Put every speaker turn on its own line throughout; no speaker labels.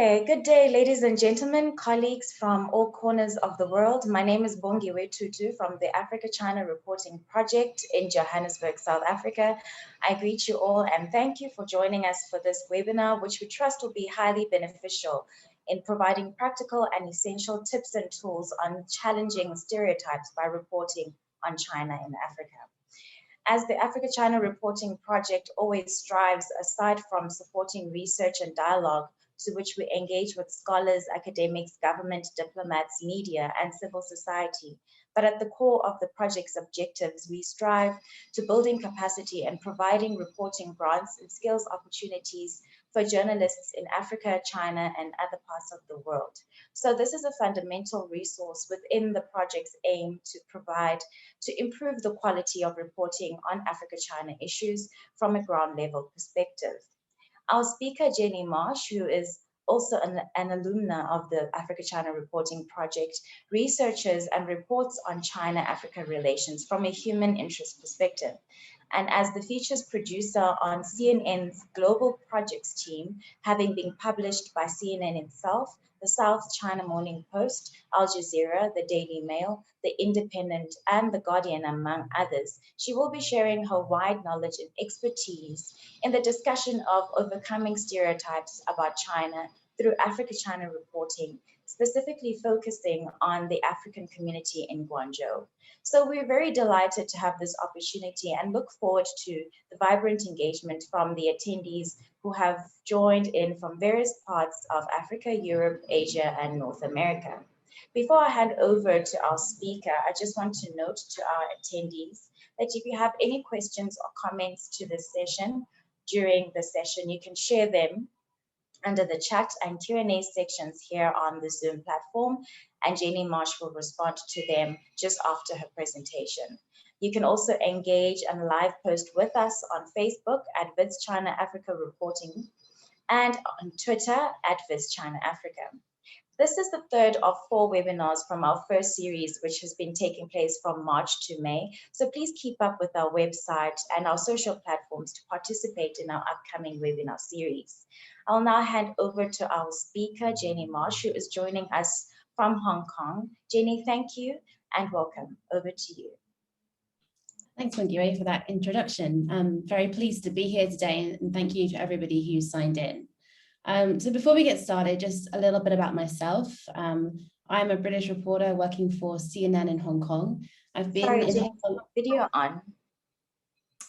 Okay, good day, ladies and gentlemen, colleagues from all corners of the world. My name is Bongiwe Tutu from the Africa-China Reporting Project in Johannesburg, South Africa. I greet you all and thank you for joining us for this webinar, which we trust will be highly beneficial in providing practical and essential tips and tools on challenging stereotypes by reporting on China in Africa. As the Africa-China Reporting Project always strives, aside from supporting research and dialogue, to which we engage with scholars, academics, government, diplomats, media, and civil society. But at the core of the project's objectives, we strive to building capacity and providing reporting grants and skills opportunities for journalists in Africa, China, and other parts of the world. So this is a fundamental resource within the project's aim to improve the quality of reporting on Africa-China issues from a ground level perspective. Our speaker, Jenni Marsh, who is also an alumna of the Africa-China Reporting Project, researches and reports on China-Africa relations from a human interest perspective. And as the features producer on CNN's Global Projects team, having been published by CNN itself, the South China Morning Post, Al Jazeera, the Daily Mail, the Independent, and the Guardian, among others, she will be sharing her wide knowledge and expertise in the discussion of overcoming stereotypes about China through Africa-China reporting, specifically focusing on the African community in Guangzhou. So we're very delighted to have this opportunity and look forward to the vibrant engagement from the attendees who have joined in from various parts of Africa, Europe, Asia, and North America. Before I hand over to our speaker, I just want to note to our attendees that if you have any questions or comments to this session, during the session, you can share them under the chat and Q&A sections here on the Zoom platform, and Jenni Marsh will respond to them just after her presentation. You can also engage and live post with us on Facebook at Viz China Africa Reporting and on Twitter at Viz China Africa. This is the third of 4 webinars from our first series, which has been taking place from March to May. So please keep up with our website and our social platforms to participate in our upcoming webinar series. I'll now hand over to our speaker, Jenni Marsh, who is joining us from Hong Kong. Jenni, thank you and welcome. Over to you.
Thanks, Bongiwe, for that introduction. I'm very pleased to be here today, and thank you to everybody who signed in. So before we get started, just a little bit about myself. I'm a British reporter working for CNN in Hong Kong. I've been
Sorry, Jenni, video on.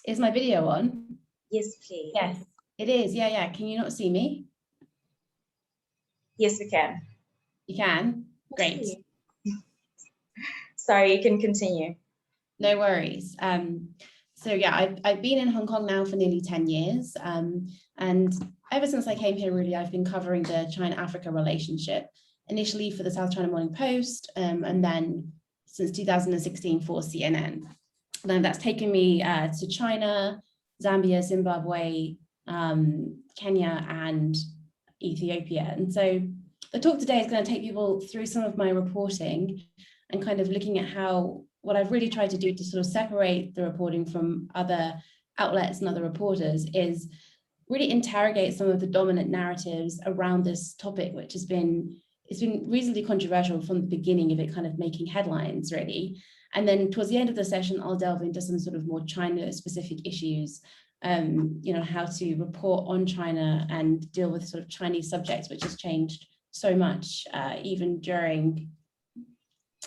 Is my video on?
Yes, please.
Yes, it is. Yeah. Can you not see me?
Yes, we can.
You can? Great.
Sorry, you can continue.
No worries. So yeah, I've been in Hong Kong now for nearly 10 years. And ever since I came here, really, I've been covering the China-Africa relationship, initially for the South China Morning Post, and then since 2016 for CNN. And that's taken me to China, Zambia, Zimbabwe, Kenya, and Ethiopia. And so the talk today is going to take people through some of my reporting and kind of looking at how what I've really tried to do to sort of separate the reporting from other outlets and other reporters is really interrogate some of the dominant narratives around this topic, which it's been reasonably controversial from the beginning of it kind of making headlines, really. And then towards the end of the session, I'll delve into some sort of more China-specific issues, how to report on China and deal with sort of Chinese subjects, which has changed so much, even during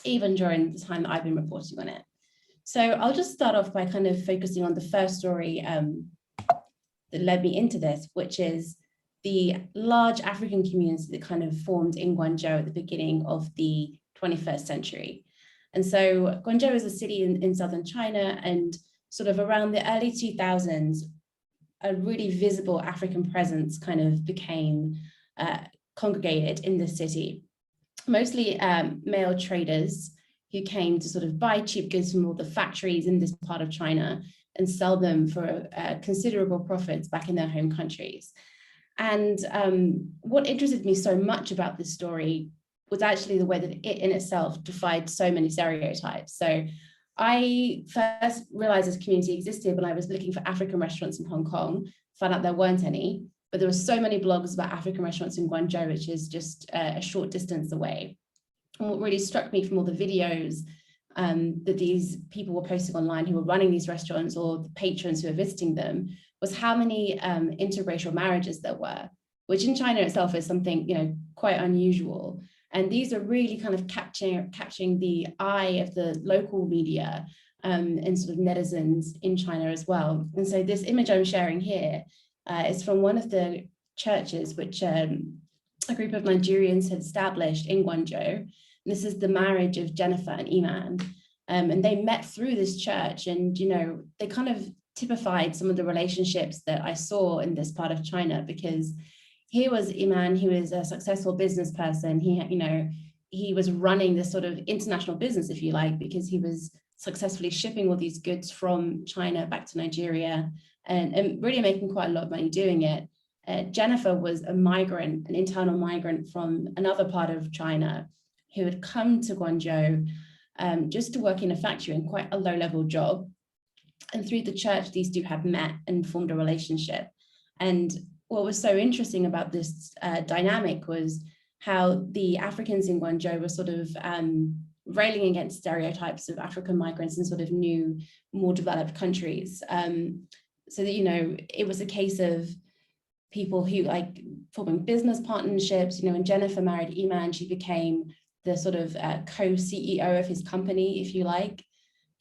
the time that I've been reporting on it. So I'll just start off by kind of focusing on the first story that led me into this, which is the large African community that kind of formed in Guangzhou at the beginning of the 21st century. And so Guangzhou is a city in southern China, and sort of around the early 2000s, a really visible African presence kind of became congregated in the city. Mostly male traders who came to sort of buy cheap goods from all the factories in this part of China and sell them for considerable profits back in their home countries. And what interested me so much about this story was actually the way that it in itself defied so many stereotypes. So I first realized this community existed when I was looking for African restaurants in Hong Kong, found out there weren't any, but there were so many blogs about African restaurants in Guangzhou, which is just a short distance away. And what really struck me from all the videos that these people were posting online who were running these restaurants, or the patrons who were visiting them, was how many interracial marriages there were, which in China itself is something, you know, quite unusual. And these are really kind of capturing the eye of the local media and sort of netizens in China as well. And so this image I'm sharing here is from one of the churches which a group of Nigerians had established in Guangzhou. This is the marriage of Jennifer and Iman. And they met through this church, and, you know, they kind of typified some of the relationships that I saw in this part of China, because here was Iman, who is a successful business person. He was running this sort of international business, if you like, because he was successfully shipping all these goods from China back to Nigeria and really making quite a lot of money doing it. Jennifer was a migrant, an internal migrant from another part of China, who had come to Guangzhou just to work in a factory in quite a low-level job. And through the church, these two had met and formed a relationship. And what was so interesting about this dynamic was how the Africans in Guangzhou were sort of railing against stereotypes of African migrants in sort of new, more developed countries. So that, you know, it was a case of people who like forming business partnerships. You know, when Jennifer married Iman, she became the sort of co-CEO of his company, if you like.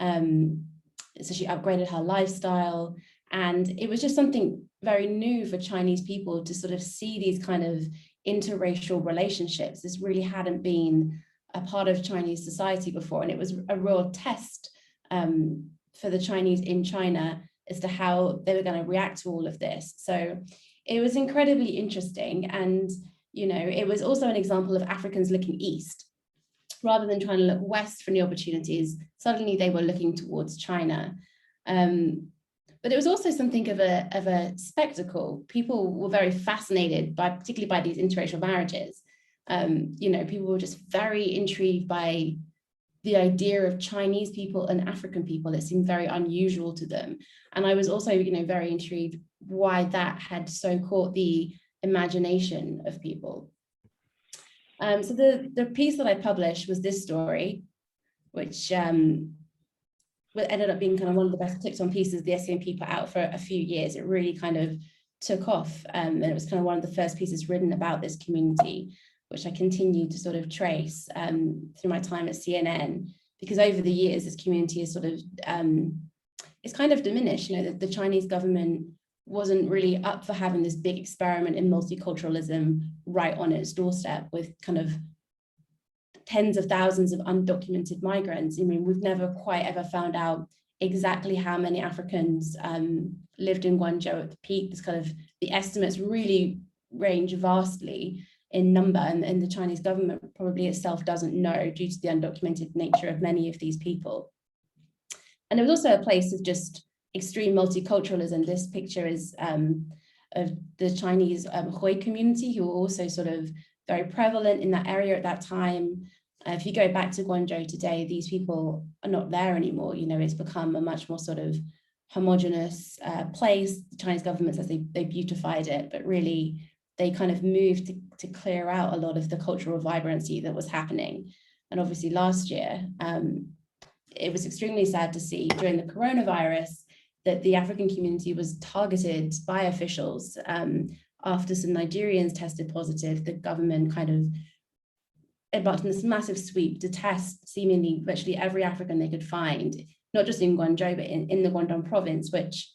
So she upgraded her lifestyle. And it was just something very new for Chinese people to sort of see these kind of interracial relationships. This really hadn't been a part of Chinese society before. And it was a real test for the Chinese in China as to how they were going to react to all of this. So it was incredibly interesting. And, you know, it was also an example of Africans looking east. Rather than trying to look west for new opportunities, suddenly they were looking towards China. But it was also something of a spectacle. People were very fascinated by, particularly by these interracial marriages. You know, people were just very intrigued by the idea of Chinese people and African people. It seemed very unusual to them. And I was also, you know, very intrigued why that had so caught the imagination of people. So the piece that I published was this story, which ended up being kind of one of the best clicked on pieces the SCMP put out for a few years. It really kind of took off, and it was kind of one of the first pieces written about this community, which I continued to sort of trace through my time at CNN, because over the years this community is sort of it's kind of diminished. You know, the Chinese government wasn't really up for having this big experiment in multiculturalism right on its doorstep with kind of tens of thousands of undocumented migrants. I mean, we've never quite ever found out exactly how many Africans lived in Guangzhou at the peak. This kind of, the estimates really range vastly in number, and the Chinese government probably itself doesn't know due to the undocumented nature of many of these people. And there was also a place of just extreme multiculturalism. This picture is of the Chinese Hui community, who were also sort of very prevalent in that area at that time. If you go back to Guangzhou today, these people are not there anymore. You know, it's become a much more sort of homogenous place. The Chinese government says they beautified it, but really they kind of moved to clear out a lot of the cultural vibrancy that was happening. And obviously last year, it was extremely sad to see during the coronavirus that the African community was targeted by officials. After some Nigerians tested positive, the government kind of embarked on this massive sweep to test seemingly virtually every African they could find, not just in Guangzhou, but in the Guangdong province, which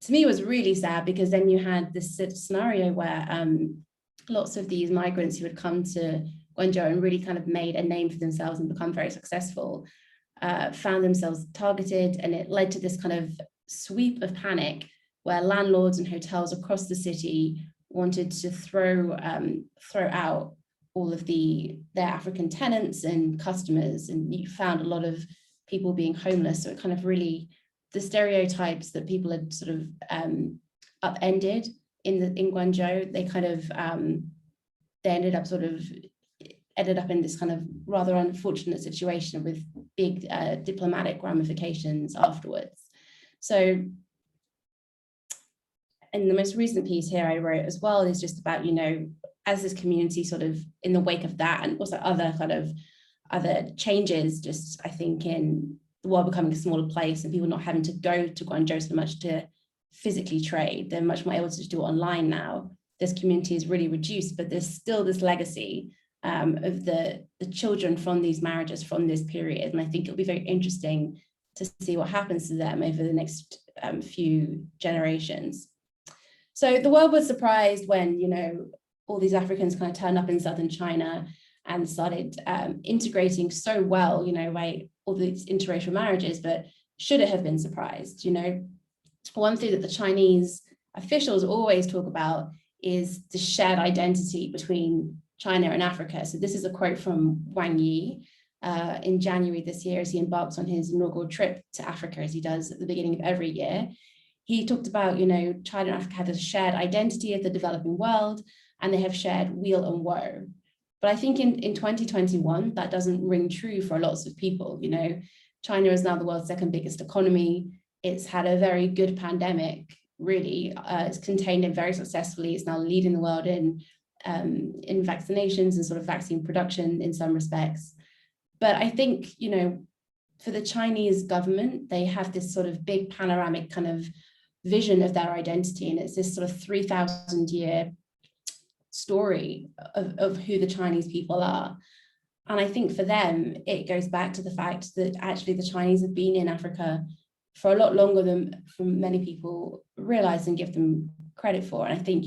to me was really sad, because then you had this scenario where lots of these migrants who had come to Guangzhou and really kind of made a name for themselves and become very successful, found themselves targeted, and it led to this kind of sweep of panic where landlords and hotels across the city wanted to throw out all of their African tenants and customers, and you found a lot of people being homeless. So it kind of really, the stereotypes that people had sort of upended in Guangzhou, they kind of they ended up in this kind of rather unfortunate situation with big diplomatic ramifications afterwards. So And the most recent piece here I wrote as well is just about, as this community sort of in the wake of that, and also other changes, just I think in the world becoming a smaller place and people not having to go to Guangzhou so much to physically trade, they're much more able to do it online now. This community is really reduced, but there's still this legacy of the children from these marriages from this period. And I think it'll be very interesting to see what happens to them over the next few generations. So the world was surprised when, all these Africans kind of turned up in southern China and started integrating so well, by all these interracial marriages, but should it have been surprised? One thing that the Chinese officials always talk about is the shared identity between China and Africa. So this is a quote from Wang Yi in January this year as he embarks on his inaugural trip to Africa, as he does at the beginning of every year. He talked about, China and Africa have a shared identity of the developing world, and they have shared weal and woe. But I think in 2021, that doesn't ring true for lots of people. China is now the world's second biggest economy. It's had a very good pandemic, really. It's contained it very successfully. It's now leading the world in vaccinations and sort of vaccine production in some respects. But I think, for the Chinese government, they have this sort of big panoramic kind of vision of their identity. And it's this sort of 3,000-year story of who the Chinese people are. And I think for them, it goes back to the fact that actually the Chinese have been in Africa for a lot longer than many people realize and give them credit for. And I think,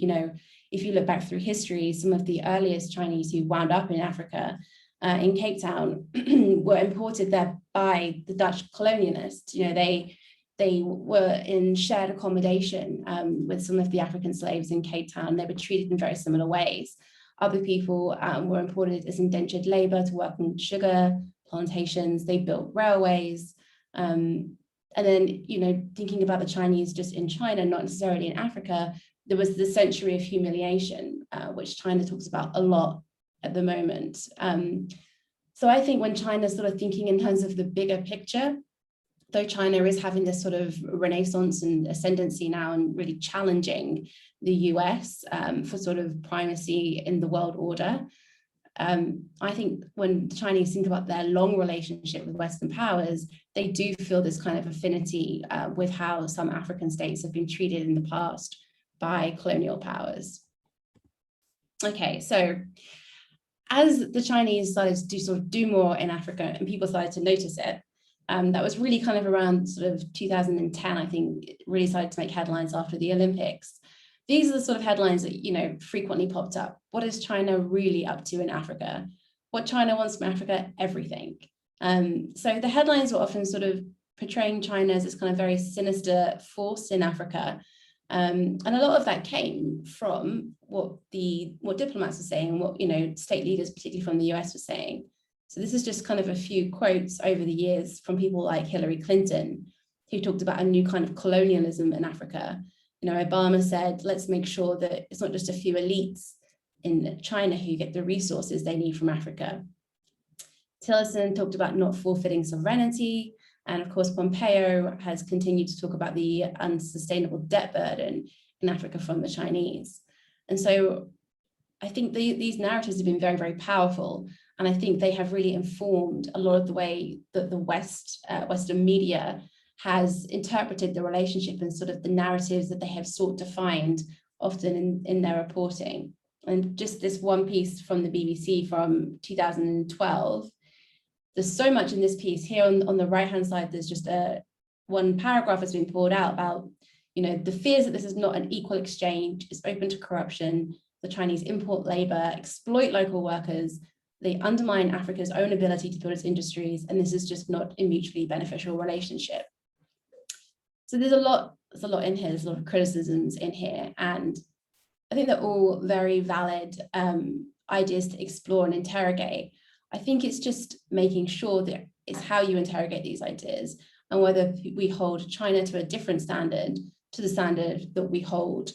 if you look back through history, some of the earliest Chinese who wound up in Africa, in Cape Town, were imported there by the Dutch colonialists. They were in shared accommodation with some of the African slaves in Cape Town. They were treated in very similar ways. Other people were imported as indentured labor to work on sugar plantations. They built railways. And then, thinking about the Chinese just in China, not necessarily in Africa, there was the century of humiliation, which China talks about a lot at the moment. So I think when China's sort of thinking in terms of the bigger picture, though China is having this sort of renaissance and ascendancy now and really challenging the US for sort of primacy in the world order, I think when the Chinese think about their long relationship with Western powers, they do feel this kind of affinity with how some African states have been treated in the past by colonial powers. Okay, so as the Chinese started to do more in Africa and people started to notice it, that was really kind of around sort of 2010, I think it really started to make headlines after the Olympics. These are the sort of headlines that, frequently popped up. What is China really up to in Africa? What China wants from Africa? Everything. So the headlines were often sort of portraying China as this kind of very sinister force in Africa. And a lot of that came from what diplomats were saying, and what, state leaders, particularly from the US, were saying. So this is just kind of a few quotes over the years from people like Hillary Clinton, who talked about a new kind of colonialism in Africa. Obama said, let's make sure that it's not just a few elites in China who get the resources they need from Africa. Tillerson talked about not forfeiting sovereignty. And of course, Pompeo has continued to talk about the unsustainable debt burden in Africa from the Chinese. And so I think these narratives have been very, very powerful. And I think they have really informed a lot of the way that the Western media has interpreted the relationship and sort of the narratives that they have sought to find often in their reporting. And just this one piece from the BBC from 2012, there's so much in this piece. Here on the right-hand side, there's just one paragraph that's been pulled out about, the fears that this is not an equal exchange, it's open to corruption, the Chinese import labor, exploit local workers, they undermine Africa's own ability to build its industries, and this is just not a mutually beneficial relationship. So there's a lot in here, there's a lot of criticisms in here, and I think they're all very valid ideas to explore and interrogate. I think it's just making sure that it's how you interrogate these ideas and whether we hold China to a different standard to the standard that we hold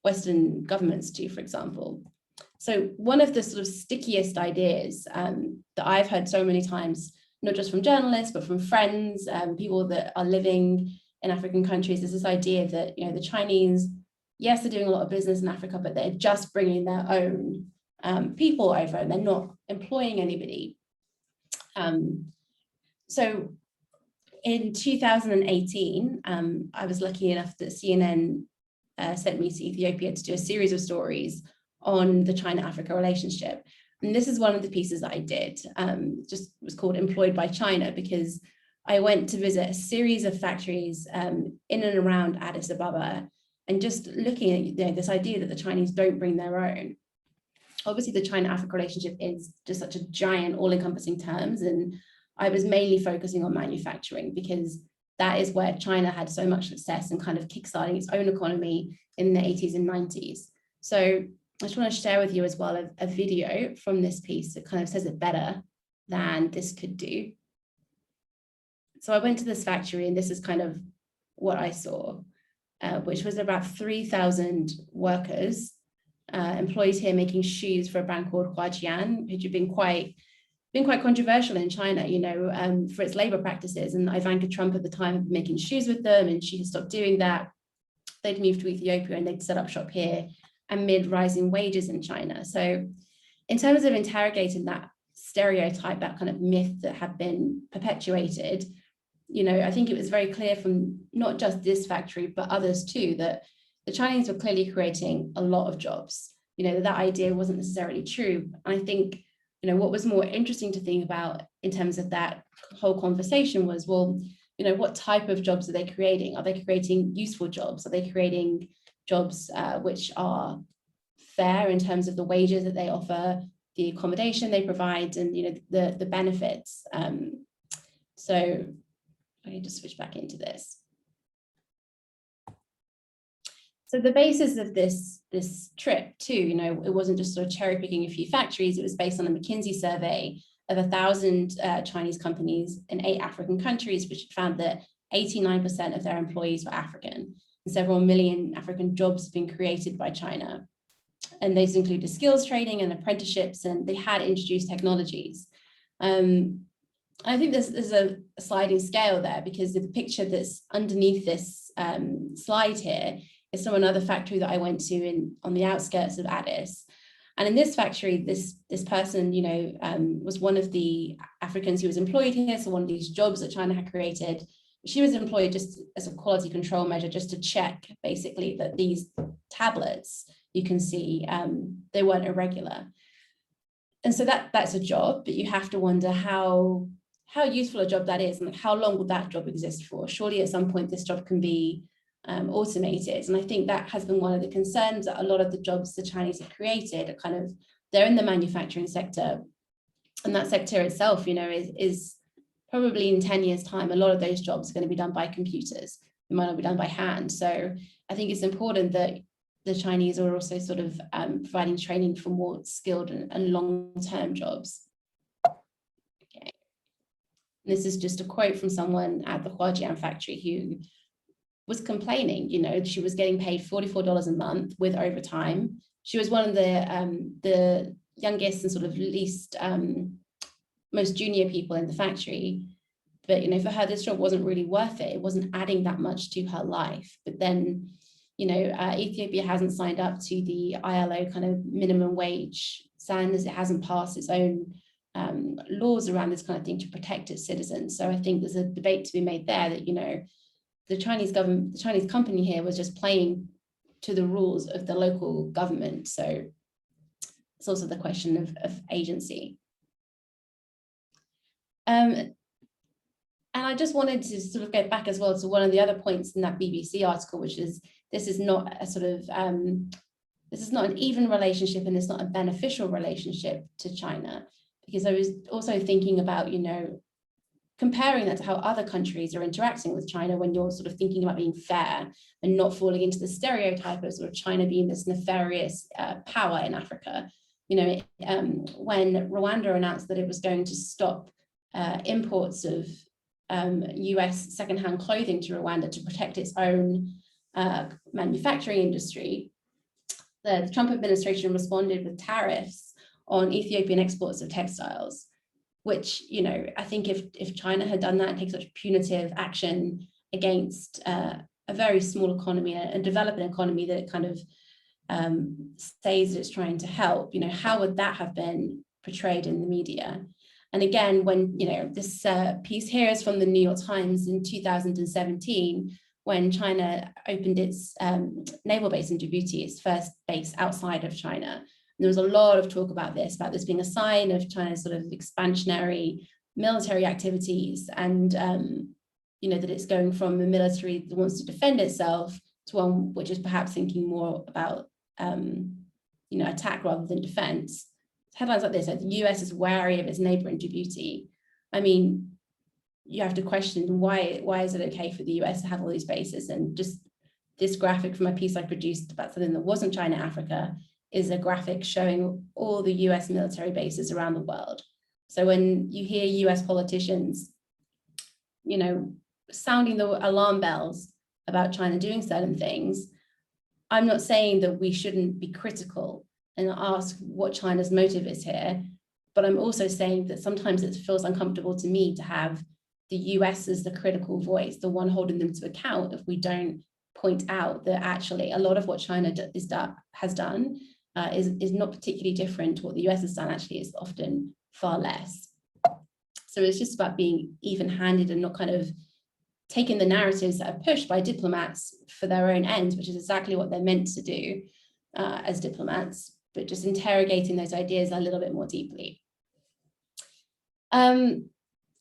Western governments to, for example. So one of the sort of stickiest ideas that I've heard so many times, not just from journalists, but from friends, people that are living in African countries, is this idea that, the Chinese yes, they're doing a lot of business in Africa, but they're just bringing their own people over and they're not employing anybody. So in 2018, I was lucky enough that CNN sent me to Ethiopia to do a series of stories on the China-Africa relationship. And this is one of the pieces that I did, just was called Employed by China, because I went to visit a series of factories in and around Addis Ababa, and just looking at this idea that the Chinese don't bring their own. Obviously, the China-Africa relationship is just such a giant, all-encompassing terms, and I was mainly focusing on manufacturing because that is where China had so much success in kind of kickstarting its own economy in the 80s and 90s. So I just want to share with you as well a video from this piece that kind of says it better than this could do. So I went to this factory, and this is kind of what I saw, which was about 3,000 workers employed here making shoes for a brand called Huajian, which had been quite controversial in China, for its labor practices. And Ivanka Trump at the time had been making shoes with them, and she had stopped doing that. They'd moved to Ethiopia and they'd set up shop here amid rising wages in China. So in terms of interrogating that stereotype, that kind of myth that had been perpetuated, I think it was very clear from not just this factory, but others too, that the Chinese were clearly creating a lot of jobs. That idea wasn't necessarily true. And I think, what was more interesting to think about in terms of that whole conversation was, well, what type of jobs are they creating? Are they creating useful jobs? Are they creating jobs which are fair in terms of the wages that they offer, the accommodation they provide, and the benefits? So I need to switch back into this. So the basis of this trip too, it wasn't just sort of cherry picking a few factories. It was based on a McKinsey survey of 1,000 Chinese companies in 8 African countries, which found that 89% of their employees were African, and several million African jobs have been created by China. And these included skills training and apprenticeships, and they had introduced technologies. I think there's a sliding scale there, because the picture that's underneath this slide here is from another factory that I went to on the outskirts of Addis. And in this factory, this person, was one of the Africans who was employed here. So one of these jobs that China had created, she was employed just as a quality control measure, just to check basically that these tablets, you can see, they weren't irregular. And so that's a job, but you have to wonder how useful a job that is, and how long will that job exist for? Surely at some point this job can be automated. And I think that has been one of the concerns, that a lot of the jobs the Chinese have created are they're in the manufacturing sector, and that sector itself, is probably in 10 years time, a lot of those jobs are going to be done by computers. They might not be done by hand. So I think it's important that the Chinese are also sort of providing training for more skilled and long-term jobs. Okay. This is just a quote from someone at the Huajian factory who was complaining. She was getting paid $44 a month with overtime. She was one of the youngest and sort of least most junior people in the factory, but for her this job wasn't really worth it. It wasn't adding that much to her life. But then Ethiopia hasn't signed up to the ILO kind of minimum wage standards. It hasn't passed its own laws around this kind of thing to protect its citizens. So I think there's a debate to be made there that the Chinese government, the Chinese company here was just playing to the rules of the local government. So it's also the question of agency. And I just wanted to sort of get back as well to one of the other points in that BBC article, which is this is not a sort of, this is not an even relationship, and it's not a beneficial relationship to China, because I was also thinking about, comparing that to how other countries are interacting with China when you're sort of thinking about being fair and not falling into the stereotype of sort of China being this nefarious power in Africa. When Rwanda announced that it was going to stop imports of US secondhand clothing to Rwanda to protect its own manufacturing industry, the Trump administration responded with tariffs on Ethiopian exports of textiles, which, I think if China had done that and taken such punitive action against a a very small economy, a developing economy that it kind of says that it's trying to help, how would that have been portrayed in the media? And again, when, this piece here is from the New York Times in 2017, when China opened its naval base in Djibouti, its first base outside of China. And there was a lot of talk about this being a sign of China's sort of expansionary military activities, and that it's going from a military that wants to defend itself to one which is perhaps thinking more about attack rather than defense. Headlines like this, like the US is wary of its neighbor in Djibouti. I mean, you have to question why is it okay for the US to have all these bases? And just this graphic from a piece I produced about something that wasn't China Africa is a graphic showing all the US military bases around the world. So when you hear US politicians, sounding the alarm bells about China doing certain things, I'm not saying that we shouldn't be critical and ask what China's motive is here, but I'm also saying that sometimes it feels uncomfortable to me to have the US as the critical voice, the one holding them to account, if we don't point out that actually a lot of what China has done is not particularly different to what the US has done. Actually, is often far less. So it's just about being even-handed and not kind of taking the narratives that are pushed by diplomats for their own ends, which is exactly what they're meant to do as diplomats, but just interrogating those ideas a little bit more deeply. And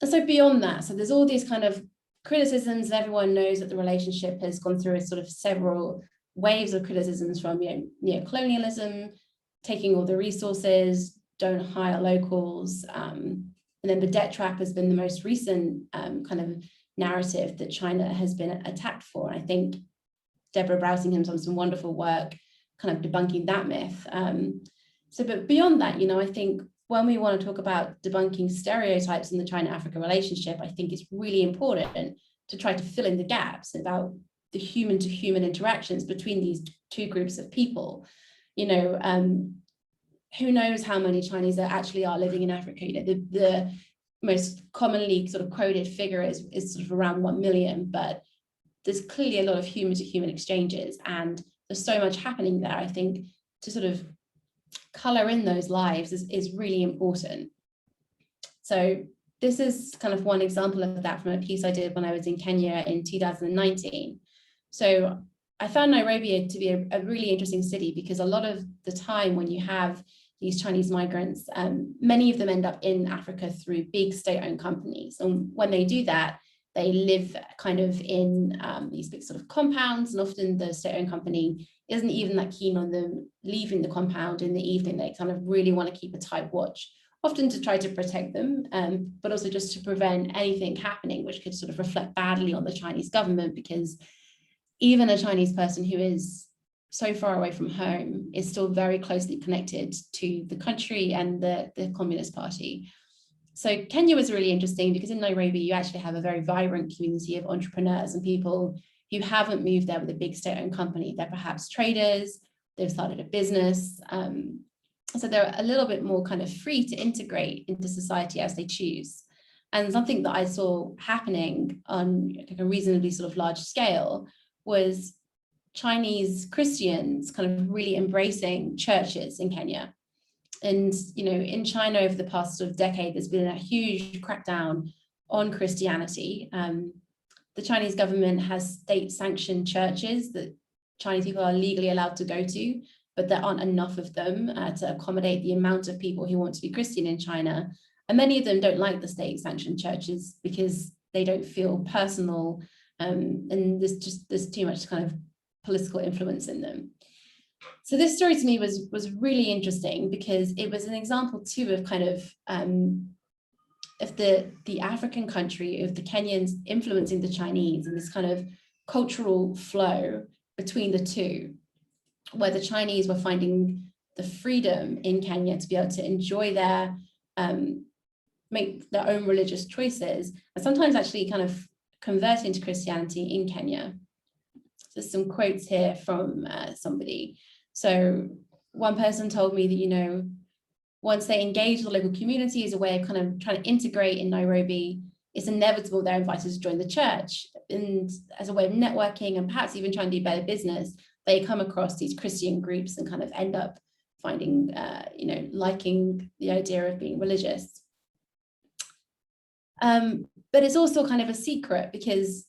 so beyond that, so there's all these kind of criticisms, and everyone knows that the relationship has gone through a sort of several waves of criticisms from neocolonialism, taking all the resources, don't hire locals, and then the debt trap has been the most recent kind of narrative that China has been attacked for. And I think Deborah Browsingham's done some wonderful work kind of debunking that myth. But beyond that, I think when we want to talk about debunking stereotypes in the China-Africa relationship, I think it's really important to try to fill in the gaps about the human-to-human interactions between these two groups of people. Who knows how many Chinese there actually are living in Africa? The most commonly sort of quoted figure is sort of around 1 million, but there's clearly a lot of human-to-human exchanges, and there's so much happening there. I think to sort of color in those lives is really important. So this is kind of one example of that from a piece I did when I was in Kenya in 2019. So I found Nairobi to be a really interesting city, because a lot of the time when you have these Chinese migrants, many of them end up in Africa through big state-owned companies. And when they do that, they live kind of in these big sort of compounds, and often the state-owned company isn't even that keen on them leaving the compound in the evening. They kind of really want to keep a tight watch, often to try to protect them, but also just to prevent anything happening which could sort of reflect badly on the Chinese government, because even a Chinese person who is so far away from home is still very closely connected to the country and the Communist Party. So Kenya was really interesting because in Nairobi, you actually have a very vibrant community of entrepreneurs and people who haven't moved there with a big state-owned company. They're perhaps traders, they've started a business. So they're a little bit more kind of free to integrate into society as they choose. And something that I saw happening on like a reasonably sort of large scale was Chinese Christians kind of really embracing churches in Kenya. And, in China over the past sort of decade, there's been a huge crackdown on Christianity. The Chinese government has state-sanctioned churches that Chinese people are legally allowed to go to, but there aren't enough of them to accommodate the amount of people who want to be Christian in China. And many of them don't like the state-sanctioned churches because they don't feel personal, and there's too much kind of political influence in them. So this story to me was really interesting because it was an example too of kind of the African country, of the Kenyans influencing the Chinese, and this kind of cultural flow between the two, where the Chinese were finding the freedom in Kenya to be able to enjoy their make their own religious choices, and sometimes actually kind of converting to Christianity in Kenya. So some quotes here from somebody. So one person told me that, once they engage the local community as a way of kind of trying to integrate in Nairobi, it's inevitable they're invited to join the church. And as a way of networking and perhaps even trying to do better business, they come across these Christian groups and kind of end up finding, liking the idea of being religious. But it's also kind of a secret, because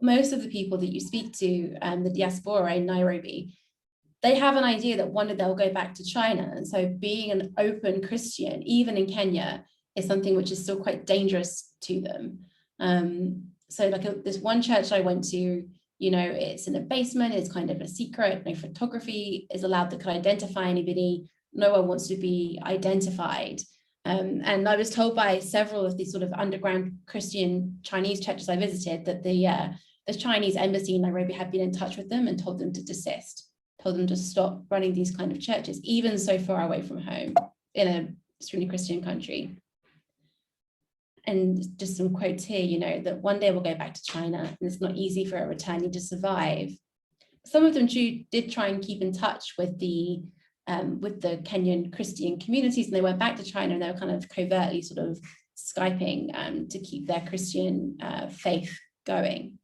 most of the people that you speak to, the diaspora in Nairobi, they have an idea that one day they'll go back to China. And so being an open Christian, even in Kenya, is something which is still quite dangerous to them. So like this one church I went to, it's in a basement, it's kind of a secret, no photography is allowed that could identify anybody, no one wants to be identified. And I was told by several of these sort of underground Christian Chinese churches I visited that the Chinese embassy in Nairobi had been in touch with them and told them to desist, told them to stop running these kind of churches, even so far away from home in an extremely Christian country. And just some quotes here, that one day we'll go back to China and it's not easy for a returnee to survive. Some of them did try and keep in touch with the Kenyan Christian communities, and they went back to China and they were kind of covertly sort of Skyping to keep their Christian faith going.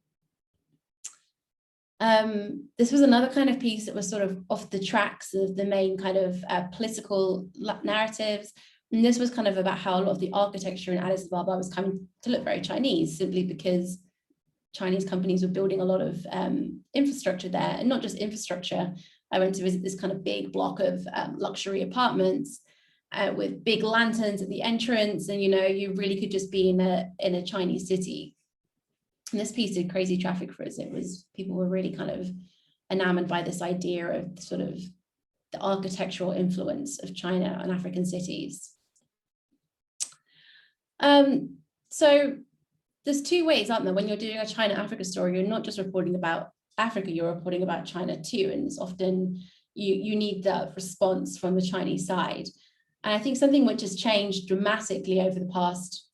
This was another kind of piece that was sort of off the tracks of the main kind of political narratives. And this was kind of about how a lot of the architecture in Addis Ababa was coming to look very Chinese, simply because Chinese companies were building a lot of infrastructure there, and not just infrastructure. I went to visit this kind of big block of luxury apartments with big lanterns at the entrance, and you really could just be in a Chinese city. And this piece did crazy traffic for us. People were really kind of enamored by this idea of sort of the architectural influence of China on African cities. So there's two ways, aren't there? When you're doing a China-Africa story, you're not just reporting about Africa, you're reporting about China too. And it's often you need that response from the Chinese side. And I think something which has changed dramatically over the past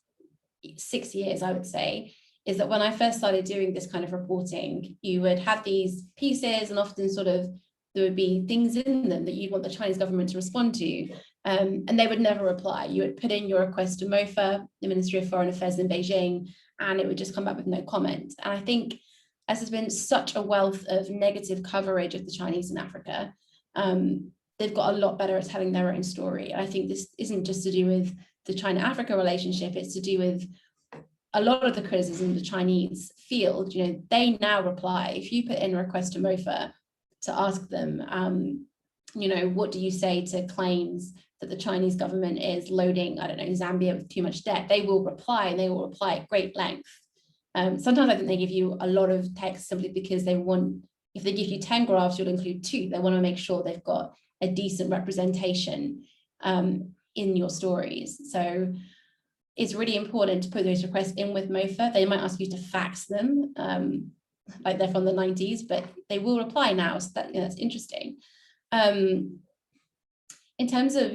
6 years, I would say, is that when I first started doing this kind of reporting, you would have these pieces, and often sort of there would be things in them that you'd want the Chinese government to respond to, and they would never reply. You would put in your request to MOFA, the Ministry of Foreign Affairs in Beijing, and it would just come back with no comment. And I think as there's been such a wealth of negative coverage of the Chinese in Africa, they've got a lot better at telling their own story. And I think this isn't just to do with the China-Africa relationship, it's to do with a lot of the criticism the Chinese field. They now reply. If you put in a request to MOFA to ask them, what do you say to claims that the Chinese government is loading, I don't know, Zambia with too much debt, they will reply, and they will reply at great length. Sometimes I think they give you a lot of text simply because they want, if they give you 10 graphs, you'll include 2. They want to make sure they've got a decent representation in your stories. So it's really important to put those requests in with MOFA. They might ask you to fax them, like they're from the 90s, but they will reply now. So that's interesting. In terms of,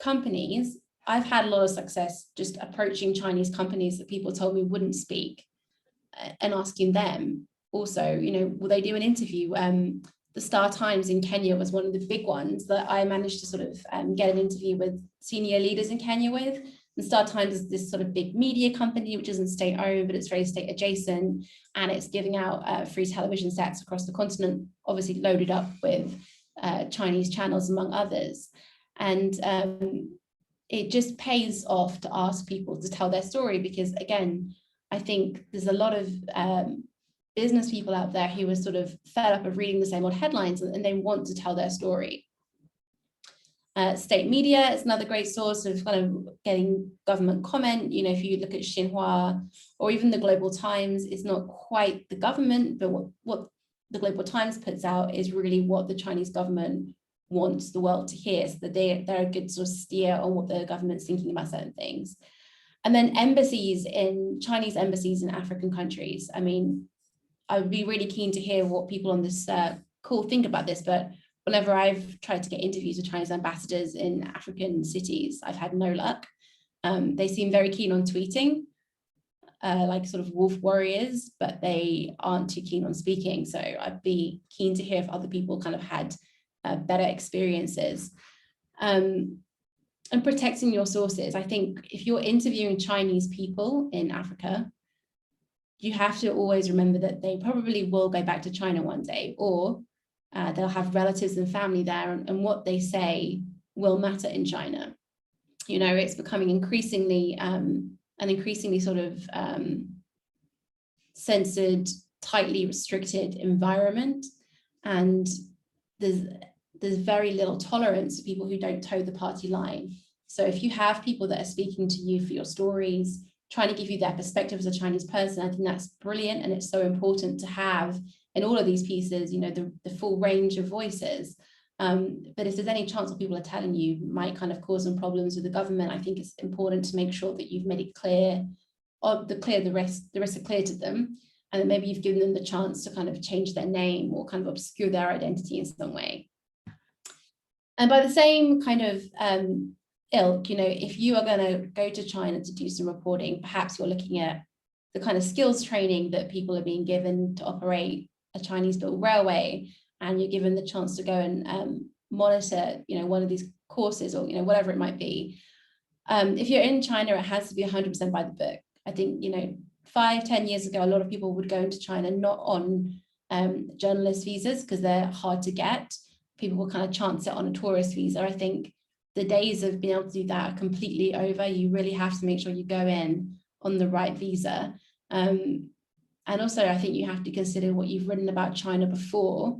companies, I've had a lot of success just approaching Chinese companies that people told me wouldn't speak, and asking them also, will they do an interview? The Star Times in Kenya was one of the big ones that I managed to sort of get an interview with senior leaders in Kenya with. The Star Times is this sort of big media company, which isn't state-owned, but it's very state-adjacent, and it's giving out free television sets across the continent, obviously loaded up with Chinese channels, among others. And it just pays off to ask people to tell their story, because, again, I think there's a lot of business people out there who are sort of fed up of reading the same old headlines, and they want to tell their story. State media is another great source of kind of getting government comment. If you look at Xinhua or even the Global Times, it's not quite the government, but what the Global Times puts out is really what the Chinese government wants the world to hear, so that they're a good sort of steer on what the government's thinking about certain things. And then Chinese embassies in African countries. I mean, I would be really keen to hear what people on this call think about this, but whenever I've tried to get interviews with Chinese ambassadors in African cities, I've had no luck. They seem very keen on tweeting, like sort of wolf warriors, but they aren't too keen on speaking. So I'd be keen to hear if other people kind of had better experiences. and protecting your sources. I think if you're interviewing Chinese people in Africa, you have to always remember that they probably will go back to China one day, or they'll have relatives and family there, and what they say will matter in China. You know, it's becoming increasingly an increasingly sort of censored, tightly restricted environment, and there's very little tolerance for people who don't toe the party line. So if you have people that are speaking to you for your stories, trying to give you their perspective as a Chinese person, I think that's brilliant, and it's so important to have in all of these pieces, you know, the full range of voices. But if there's any chance what people are telling you might kind of cause some problems with the government, I think it's important to make sure that you've made it clear, or the risks are clear to them, and then maybe you've given them the chance to kind of change their name or kind of obscure their identity in some way. And by the same kind of ilk, you know, if you are going to go to China to do some reporting, perhaps you're looking at the kind of skills training that people are being given to operate a Chinese-built railway, and you're given the chance to go and monitor, you know, one of these courses, or, you know, whatever it might be. If you're in China, it has to be 100% by the book. I think, you know, 5-10 years ago, a lot of people would go into China not on journalist visas because they're hard to get. People will kind of chance it on a tourist visa. I think the days of being able to do that are completely over. You really have to make sure you go in on the right visa. And also, I think you have to consider what you've written about China before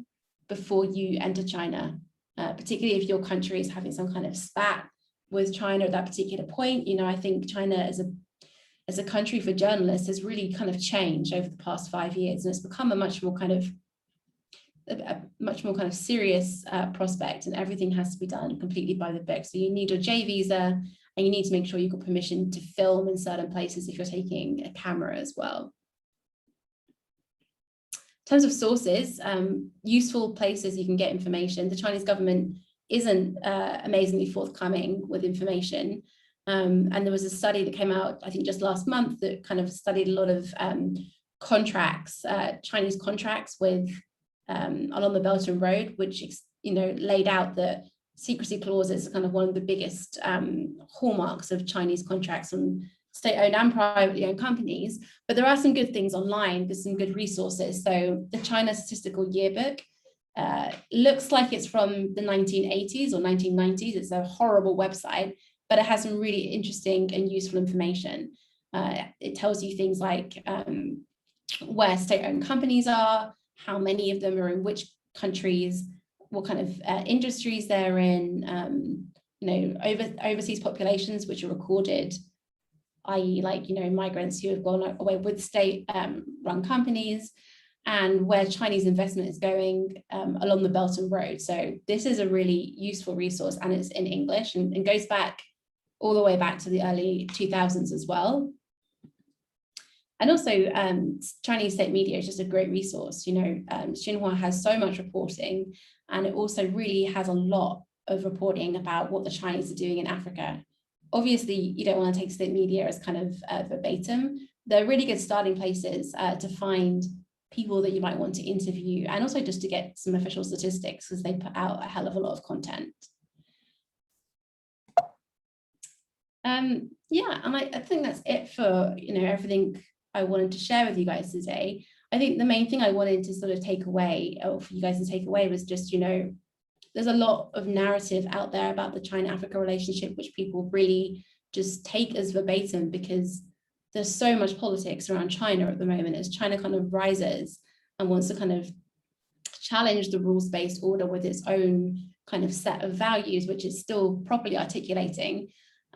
you enter China, particularly if your country is having some kind of spat with China at that particular point. You know, I think China as a country for journalists has really kind of changed over the past 5 years, and it's become a much more kind of serious prospect, and everything has to be done completely by the book. So you need your J visa, and you need to make sure you've got permission to film in certain places if you're taking a camera as well. In terms of sources, useful places you can get information. The Chinese government isn't amazingly forthcoming with information. And there was a study that came out, I think just last month, that kind of studied a lot of contracts, Chinese contracts with along the Belt and Road, which, you know, laid out that secrecy clauses are kind of one of the biggest hallmarks of Chinese contracts on state-owned and privately owned companies. But there are some good things online. There's some good resources. So the China Statistical Yearbook looks like it's from the 1980s or 1990s. It's a horrible website, but it has some really interesting and useful information. It tells you things like where state-owned companies are, how many of them are in which countries, what kind of industries they're in, you know, overseas populations which are recorded, i.e. like, you know, migrants who have gone away with state-run companies, and where Chinese investment is going along the Belt and Road. So this is a really useful resource, and it's in English and goes back all the way back to the early 2000s as well. And also Chinese state media is just a great resource. You know, Xinhua has so much reporting, and it also really has a lot of reporting about what the Chinese are doing in Africa. Obviously, you don't want to take state media as kind of verbatim. They're really good starting places to find people that you might want to interview, and also just to get some official statistics, because they put out a hell of a lot of content. Yeah, and I think that's it for, you know, everything I wanted to share with you guys today. I think the main thing I wanted to sort of take away, or for you guys to take away, was just, you know, there's a lot of narrative out there about the China-Africa relationship, which people really just take as verbatim, because there's so much politics around China at the moment as China kind of rises and wants to kind of challenge the rules-based order with its own kind of set of values, which it's still properly articulating.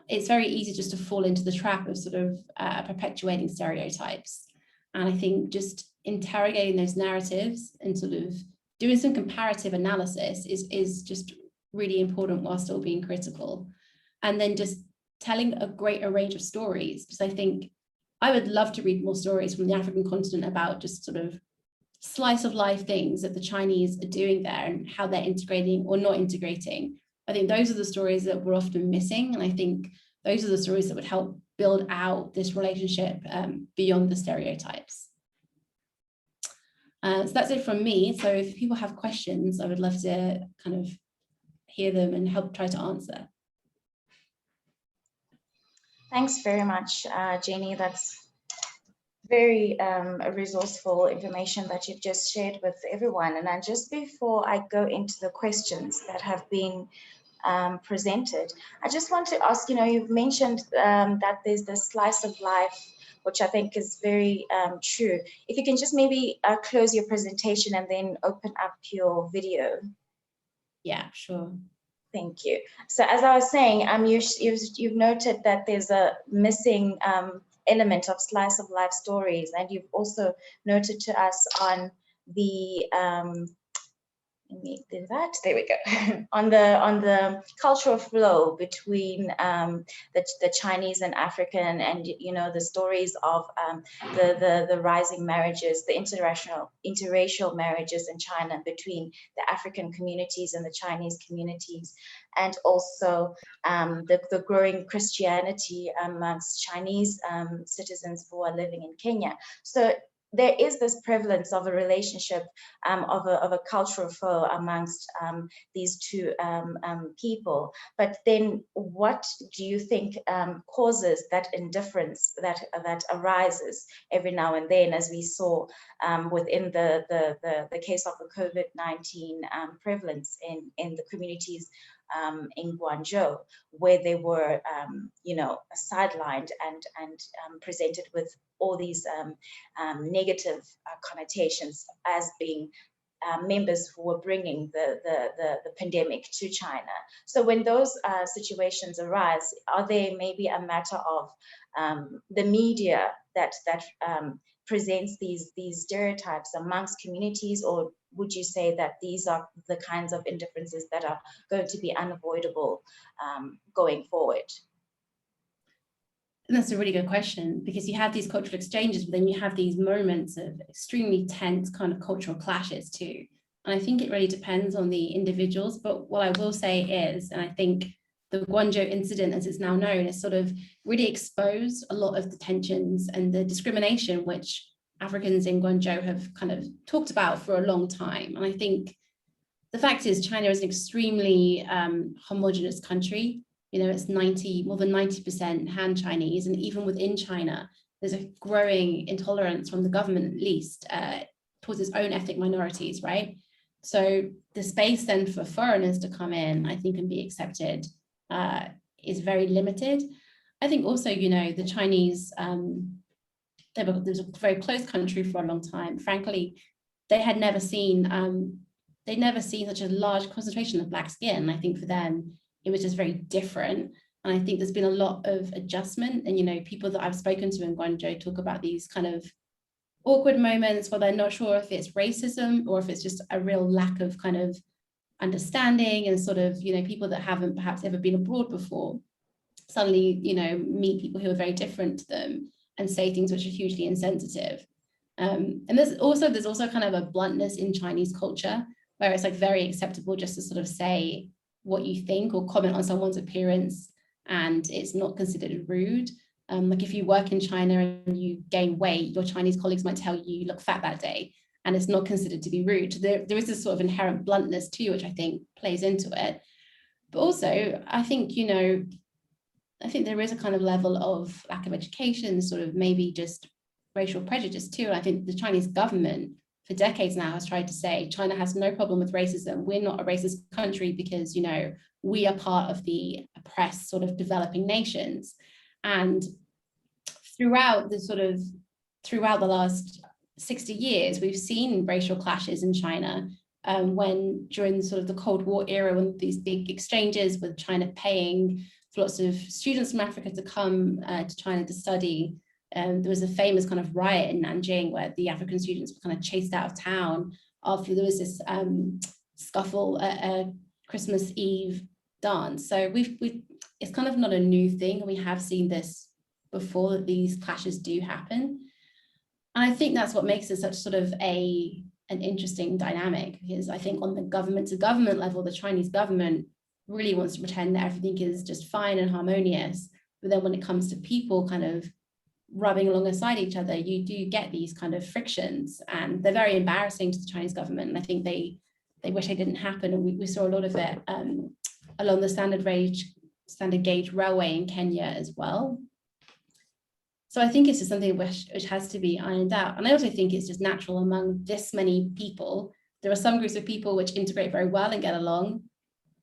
It's very easy just to fall into the trap of sort of perpetuating stereotypes. And I think just interrogating those narratives and sort of doing some comparative analysis is just really important while still being critical. And then just telling a greater range of stories, because I think I would love to read more stories from the African continent about just sort of slice of life things that the Chinese are doing there and how they're integrating or not integrating. I think those are the stories that we're often missing. And I think those are the stories that would help build out this relationship beyond the stereotypes. So that's it from me. So if people have questions, I would love to kind of hear them and help try to answer.
Thanks very much, Jenny. That's very resourceful information that you've just shared with everyone. And just before I go into the questions that have been presented, I just want to ask, you've mentioned that there's this slice of life, which I think is very true. If you can just maybe close your presentation and then open up your video.
Yeah, sure.
Thank you. So as I was saying, you've noted that there's a missing element of slice of life stories, and you've also noted to us on the let me do that. There we go. on the cultural flow between the Chinese and African, and the stories of the rising marriages, the interracial marriages in China between the African communities and the Chinese communities, and also the growing Christianity amongst Chinese citizens who are living in Kenya. So there is this prevalence of a relationship of a cultural flow amongst these two people. But then what do you think causes that indifference that arises every now and then, as we saw within the case of the COVID-19 prevalence in the communities in Guangzhou, where they were, sidelined and presented with all these negative connotations as being members who were bringing the pandemic to China. So when those situations arise, are they maybe a matter of the media that presents these stereotypes amongst communities, or would you say that these are the kinds of indifferences that are going to be unavoidable going forward?
And that's a really good question, because you have these cultural exchanges, but then you have these moments of extremely tense kind of cultural clashes too. And I think it really depends on the individuals. But what I will say is, and I think the Guangzhou incident, as it's now known, has sort of really exposed a lot of the tensions and the discrimination which Africans in Guangzhou have kind of talked about for a long time. And I think the fact is China is an extremely homogenous country. It's more than 90% Han Chinese, and even within China, there's a growing intolerance from the government, at least, towards its own ethnic minorities, right? So the space then for foreigners to come in, I think, and be accepted is very limited. I think also, the Chinese, there was a very close country for a long time. Frankly, they had never seen, they'd never seen such a large concentration of Black skin. I think for them, it was just very different. And I think there's been a lot of adjustment. And, people that I've spoken to in Guangzhou talk about these kind of awkward moments where they're not sure if it's racism or if it's just a real lack of kind of understanding, and sort of, people that haven't perhaps ever been abroad before suddenly, meet people who are very different to them and say things which are hugely insensitive. And there's also kind of a bluntness in Chinese culture where it's like very acceptable just to sort of say what you think or comment on someone's appearance, and it's not considered rude. Like if you work in China and you gain weight, your Chinese colleagues might tell you look fat that day, and it's not considered to be rude. There is this sort of inherent bluntness too, which I think plays into it. But also, I think, I think there is a kind of level of lack of education, sort of maybe just racial prejudice too. And I think the Chinese government for decades now has tried to say China has no problem with racism. We're not a racist country because, we are part of the oppressed sort of developing nations. And throughout the last 60 years, we've seen racial clashes in China. When during sort of the Cold War era, when these big exchanges with China paying for lots of students from Africa to come to China to study, there was a famous kind of riot in Nanjing where the African students were kind of chased out of town after there was this scuffle at a Christmas Eve dance. So it's kind of not a new thing. We have seen this before, that these clashes do happen. And I think that's what makes it such sort of an interesting dynamic, because I think on the government to government level, the Chinese government really wants to pretend that everything is just fine and harmonious. But then when it comes to people kind of rubbing alongside each other, you do get these kind of frictions, and they're very embarrassing to the Chinese government. And I think they wish they didn't happen. And we saw a lot of it along the standard gauge railway in Kenya as well. So I think it's just something which has to be ironed out. And I also think it's just natural among this many people. There are some groups of people which integrate very well and get along.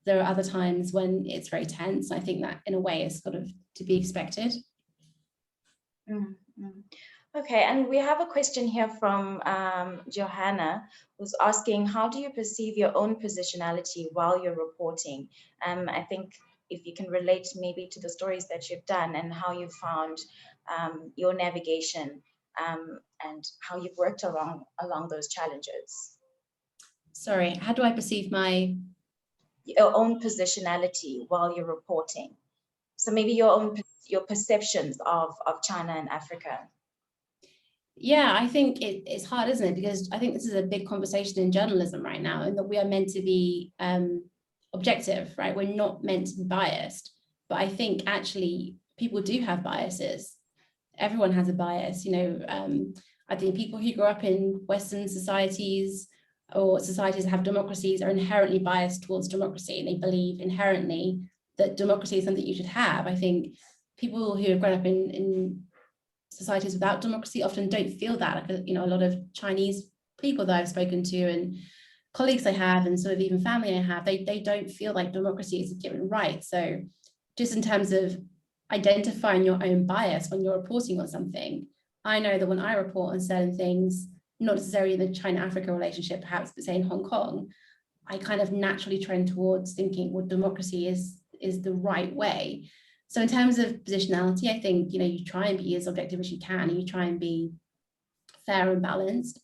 There are other times when it's very tense. I think that in a way is sort of to be expected.
Mm-hmm. Okay, and we have a question here from Johanna, who's asking, how do you perceive your own positionality while you're reporting? I think if you can relate maybe to the stories that you've done and how you found your navigation and how you've worked along those challenges.
Sorry, how do I perceive
your own positionality while you're reporting? So maybe your perceptions of China and Africa.
Yeah, I think it's hard, isn't it? Because I think this is a big conversation in journalism right now, and that we are meant to be objective, right? We're not meant to be biased. But I think actually people do have biases. Everyone has a bias, you know. I think people who grow up in Western societies or societies that have democracies are inherently biased towards democracy, and they believe inherently that democracy is something you should have. I think people who have grown up in societies without democracy often don't feel that. Like, you know, a lot of Chinese people that I've spoken to and colleagues I have and sort of even family I have, they don't feel like democracy is a given right. So just in terms of identifying your own bias when you're reporting on something, I know that when I report on certain things, not necessarily in the China-Africa relationship, perhaps, but say in Hong Kong, I kind of naturally trend towards thinking, well, democracy is the right way. So in terms of positionality, I think, you know, you try and be as objective as you can, and you try and be fair and balanced.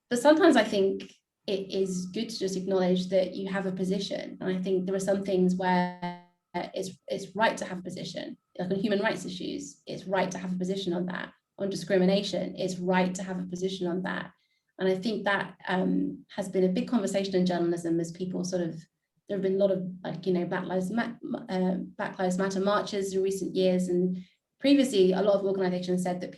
But sometimes I think it is good to just acknowledge that you have a position. And I think there are some things where it's right to have a position. Like on human rights issues, it's right to have a position on that. On discrimination, it's right to have a position on that. And I think that has been a big conversation in journalism as people sort of, there have been a lot of, like, you know, Black Lives Matter marches in recent years. And previously, a lot of organizations said that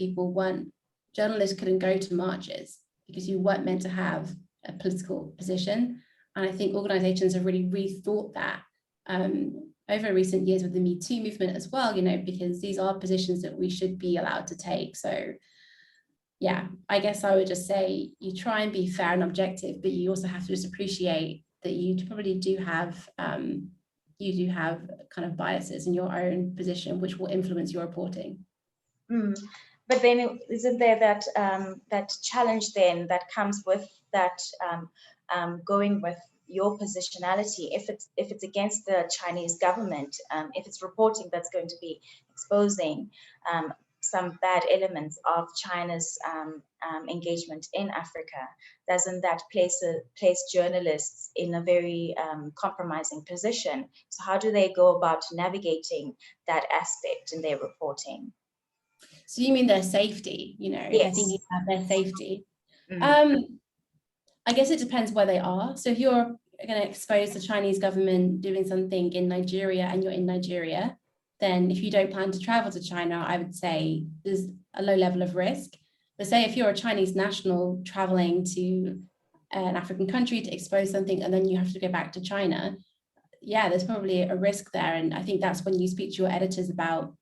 journalists couldn't go to marches because you weren't meant to have a political position. And I think organizations have really rethought that over recent years with the Me Too movement as well, you know, because these are positions that we should be allowed to take. So yeah, I guess I would just say you try and be fair and objective, but you also have to just appreciate that you probably do have kind of biases in your own position, which will influence your reporting.
But then isn't there that challenge then that comes with that going with your positionality, if it's against the Chinese government, if it's reporting that's going to be exposing some bad elements of China's engagement in Africa, doesn't that place journalists in a very compromising position? So how do they go about navigating that aspect in their reporting?
So you mean their safety, you know,
yes.
I think you have their safety.
Mm-hmm.
I guess it depends where they are. So if you're going to expose the Chinese government doing something in Nigeria and you're in Nigeria, then if you don't plan to travel to China, I would say there's a low level of risk. But say if you're a Chinese national traveling to an African country to expose something and then you have to go back to China, yeah, there's probably a risk there. And I think that's when you speak to your editors about,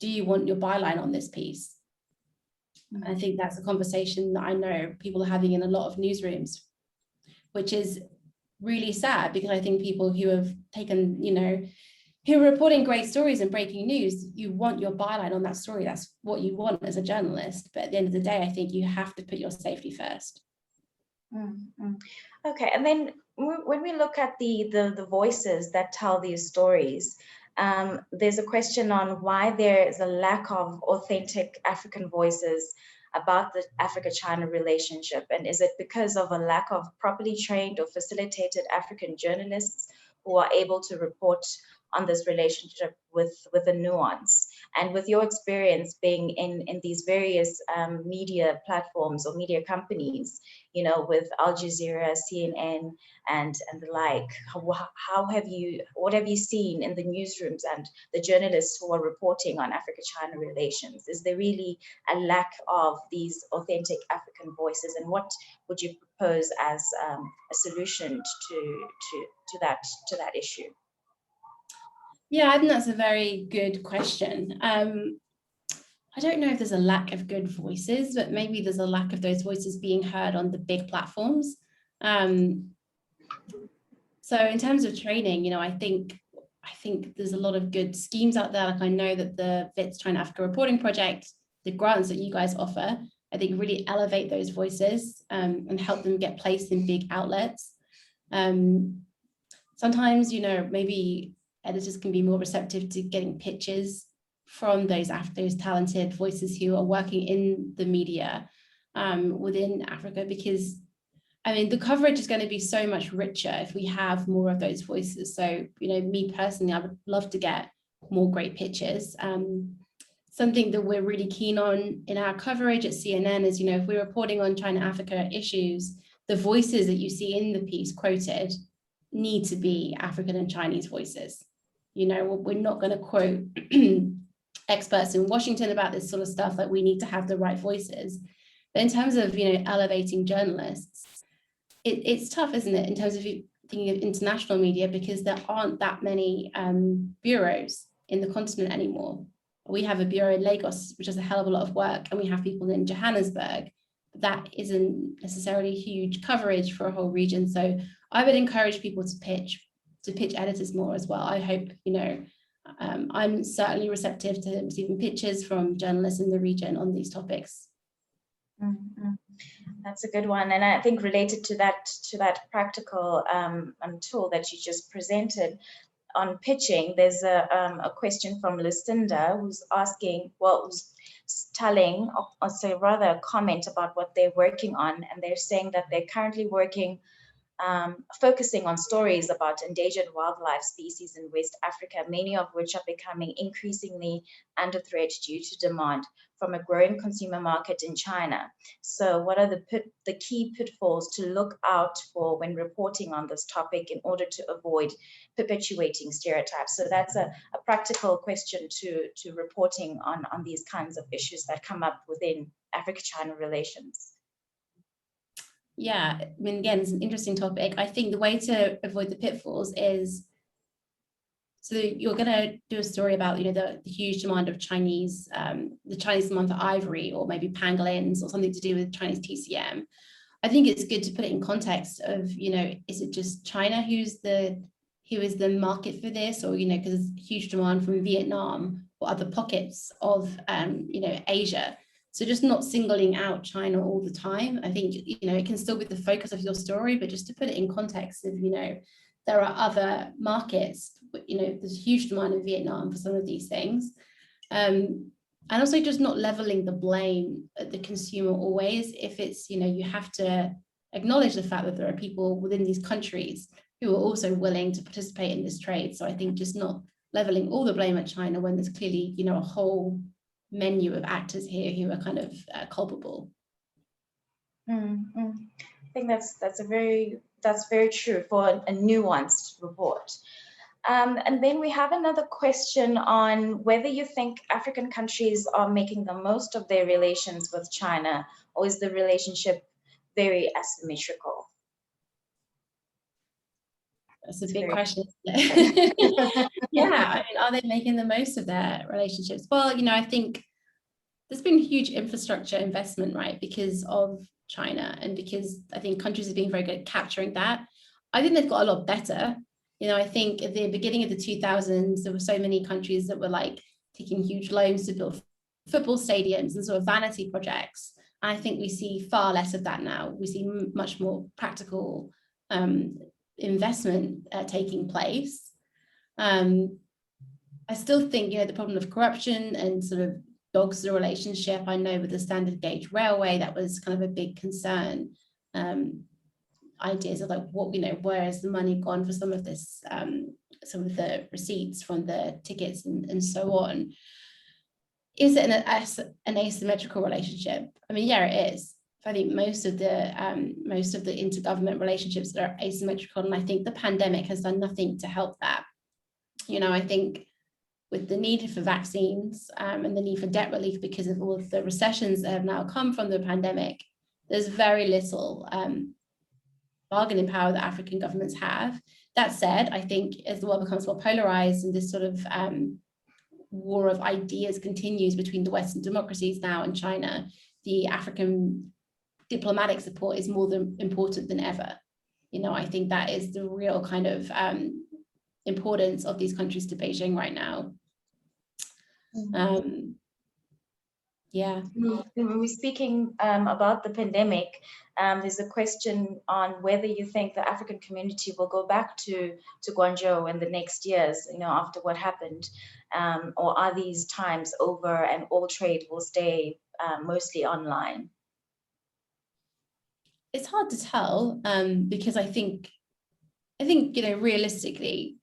do you want your byline on this piece? I think that's a conversation that I know people are having in a lot of newsrooms, which is really sad, because I think people who have taken, you know, who are reporting great stories and breaking news, you want your byline on that story. That's what you want as a journalist. But at the end of the day, I think you have to put your safety first.
Mm-hmm. Okay, and then when we look at the voices that tell these stories, there's a question on why there is a lack of authentic African voices about the Africa-China relationship, and is it because of a lack of properly trained or facilitated African journalists who are able to report on this relationship with a nuance? And with your experience being in these various media platforms or media companies, you know, with Al Jazeera, CNN, and the like, what have you seen in the newsrooms and the journalists who are reporting on Africa-China relations? Is there really a lack of these authentic African voices, and what would you propose as a solution to that issue?
Yeah, I think that's a very good question. I don't know if there's a lack of good voices, but maybe there's a lack of those voices being heard on the big platforms. So in terms of training, I think there's a lot of good schemes out there. Like I know that the VITS China Africa Reporting Project, the grants that you guys offer, I think really elevate those voices and help them get placed in big outlets. Sometimes, maybe editors can be more receptive to getting pitches from those talented voices who are working in the media within Africa, because the coverage is going to be so much richer if we have more of those voices. So, me personally, I would love to get more great pitches. Something that we're really keen on in our coverage at CNN is, if we're reporting on China-Africa issues, the voices that you see in the piece quoted need to be African and Chinese voices. We're not going to quote experts in Washington about this sort of stuff. Like, we need to have the right voices. But in terms of, elevating journalists, it's tough, isn't it, in terms of thinking of international media, because there aren't that many bureaus in the continent anymore. We have a bureau in Lagos, which does a hell of a lot of work, and we have people in Johannesburg. That isn't necessarily huge coverage for a whole region. So I would encourage people to pitch editors more as well. I hope, I'm certainly receptive to receiving pitches from journalists in the region on these topics.
Mm-hmm. That's a good one. And I think related to that practical tool that you just presented on pitching, there's a question from Lucinda who's asking, who's telling, or say rather a comment about what they're working on. And they're saying that they're currently working, focusing on stories about endangered wildlife species in West Africa, many of which are becoming increasingly under threat due to demand from a growing consumer market in China. So what are the key pitfalls to look out for when reporting on this topic in order to avoid perpetuating stereotypes? So that's a practical question to reporting on these kinds of issues that come up within Africa-China relations.
Yeah, again, it's an interesting topic. I think the way to avoid the pitfalls is, so you're going to do a story about, the huge demand of the Chinese demand for ivory, or maybe pangolins, or something to do with Chinese TCM. I think it's good to put it in context of, is it just China who is the market for this, or, because there's huge demand from Vietnam or other pockets of, Asia. So just not singling out China all the time. I think, it can still be the focus of your story, but just to put it in context of, there are other markets, there's huge demand in Vietnam for some of these things. And also just not leveling the blame at the consumer always. If it's, you have to acknowledge the fact that there are people within these countries who are also willing to participate in this trade. So I think just not leveling all the blame at China when there's clearly, a whole menu of actors here who are kind of culpable.
Mm-hmm. I think that's very true for a nuanced report. And then we have another question on whether you think African countries are making the most of their relations with China, or is the relationship very asymmetrical?
That's a big question. Yeah, are they making the most of their relationships? Well, I think there's been huge infrastructure investment, right, because of China, and because I think countries are being very good at capturing that. I think they've got a lot better. I think at the beginning of the 2000s, there were so many countries that were like taking huge loans to build football stadiums and sort of vanity projects. And I think we see far less of that now. We see much more practical investment taking place. I still think, the problem of corruption and sort of dogs the relationship. I know with the standard gauge railway, that was kind of a big concern. Ideas of like, where has the money gone for some of this, some of the receipts from the tickets and so on. Is it an asymmetrical relationship? I mean, yeah, it is. I think most of the intergovernment relationships are asymmetrical, and I think the pandemic has done nothing to help that. I think with the need for vaccines and the need for debt relief because of all of the recessions that have now come from the pandemic, there's very little bargaining power that African governments have. That said, I think as the world becomes more polarized and this sort of war of ideas continues between the Western democracies now and China, the African diplomatic support is more important than ever. I think that is the real kind of importance of these countries to Beijing right now. Yeah.
When we're speaking about the pandemic, there's a question on whether you think the African community will go back to Guangzhou in the next years, after what happened, or are these times over and all trade will stay mostly online?
It's hard to tell because I think realistically,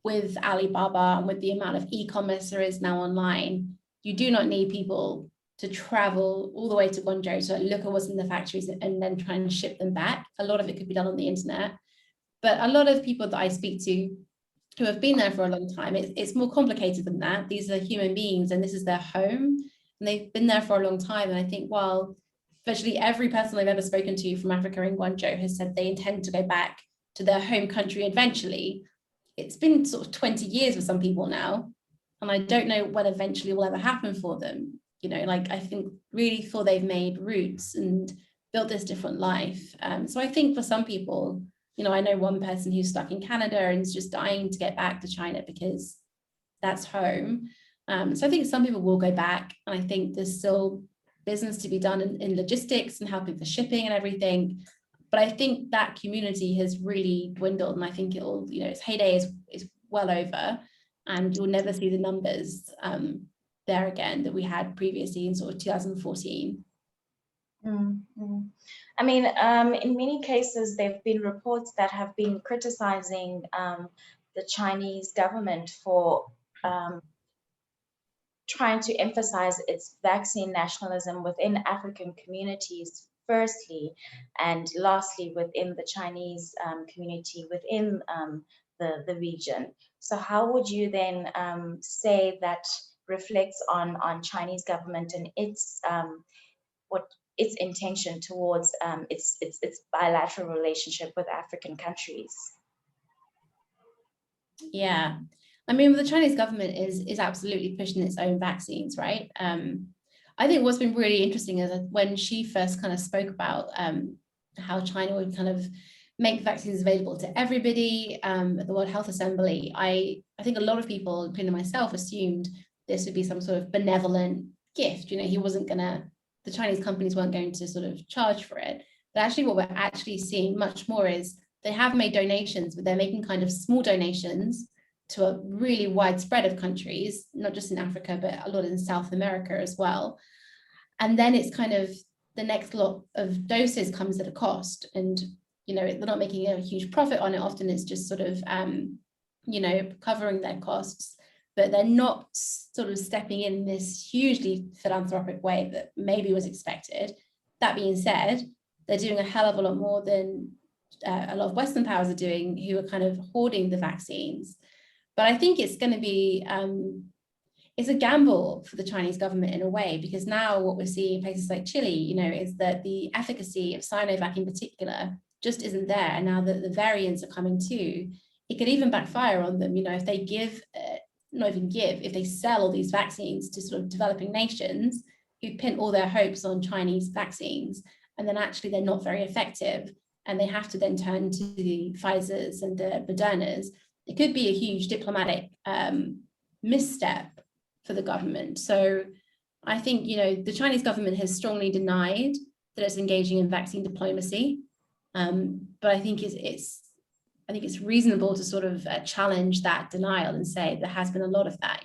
with Alibaba and with the amount of e-commerce there is now online, you do not need people to travel all the way to Guangzhou to look at what's in the factories and then try and ship them back. A lot of it could be done on the internet. But a lot of people that I speak to who have been there for a long time, it's more complicated than that. These are human beings and this is their home and they've been there for a long time. And I think while virtually every person I've ever spoken to from Africa in Guangzhou has said they intend to go back to their home country eventually, it's been sort of 20 years for some people now. And I don't know when eventually will ever happen for them. I think really feel they've made roots and built this different life. So I think for some people, I know one person who's stuck in Canada and is just dying to get back to China because that's home. So I think some people will go back. And I think there's still business to be done in logistics and helping the shipping and everything. But I think that community has really dwindled. And I think it'll, its heyday is well over. And you'll never see the numbers there again that we had previously in sort of 2014.
Mm-hmm. I mean, in many cases, there have been reports that have been criticizing the Chinese government for trying to emphasize its vaccine nationalism within African communities, firstly, and lastly, within the Chinese community within the region. So how would you then say that reflects on Chinese government and its its intention towards its bilateral relationship with African countries?
Yeah, I mean, the Chinese government is absolutely pushing its own vaccines, right? I think what's been really interesting is that when she first kind of spoke about how China would kind of make vaccines available to everybody at the World Health Assembly, I think a lot of people, including myself, assumed this would be some sort of benevolent gift. The Chinese companies weren't going to sort of charge for it. But actually what we're actually seeing much more is they have made donations, but they're making kind of small donations to a really wide spread of countries, not just in Africa, but a lot in South America as well. And then it's kind of the next lot of doses comes at a cost. And, they're not making a huge profit on it. Often it's just sort of, covering their costs, but they're not sort of stepping in this hugely philanthropic way that maybe was expected. That being said, they're doing a hell of a lot more than a lot of Western powers are doing, who are kind of hoarding the vaccines. But I think it's going to be, it's a gamble for the Chinese government in a way, because now what we're seeing in places like Chile, is that the efficacy of Sinovac in particular just isn't there. And now that the variants are coming too, it could even backfire on them. If they if they sell all these vaccines to sort of developing nations who pin all their hopes on Chinese vaccines, and then actually they're not very effective, and they have to then turn to the Pfizers and the Modernas, it could be a huge diplomatic misstep for the government. So I think, the Chinese government has strongly denied that it's engaging in vaccine diplomacy. But I think it's reasonable to sort of challenge that denial and say there has been a lot of that,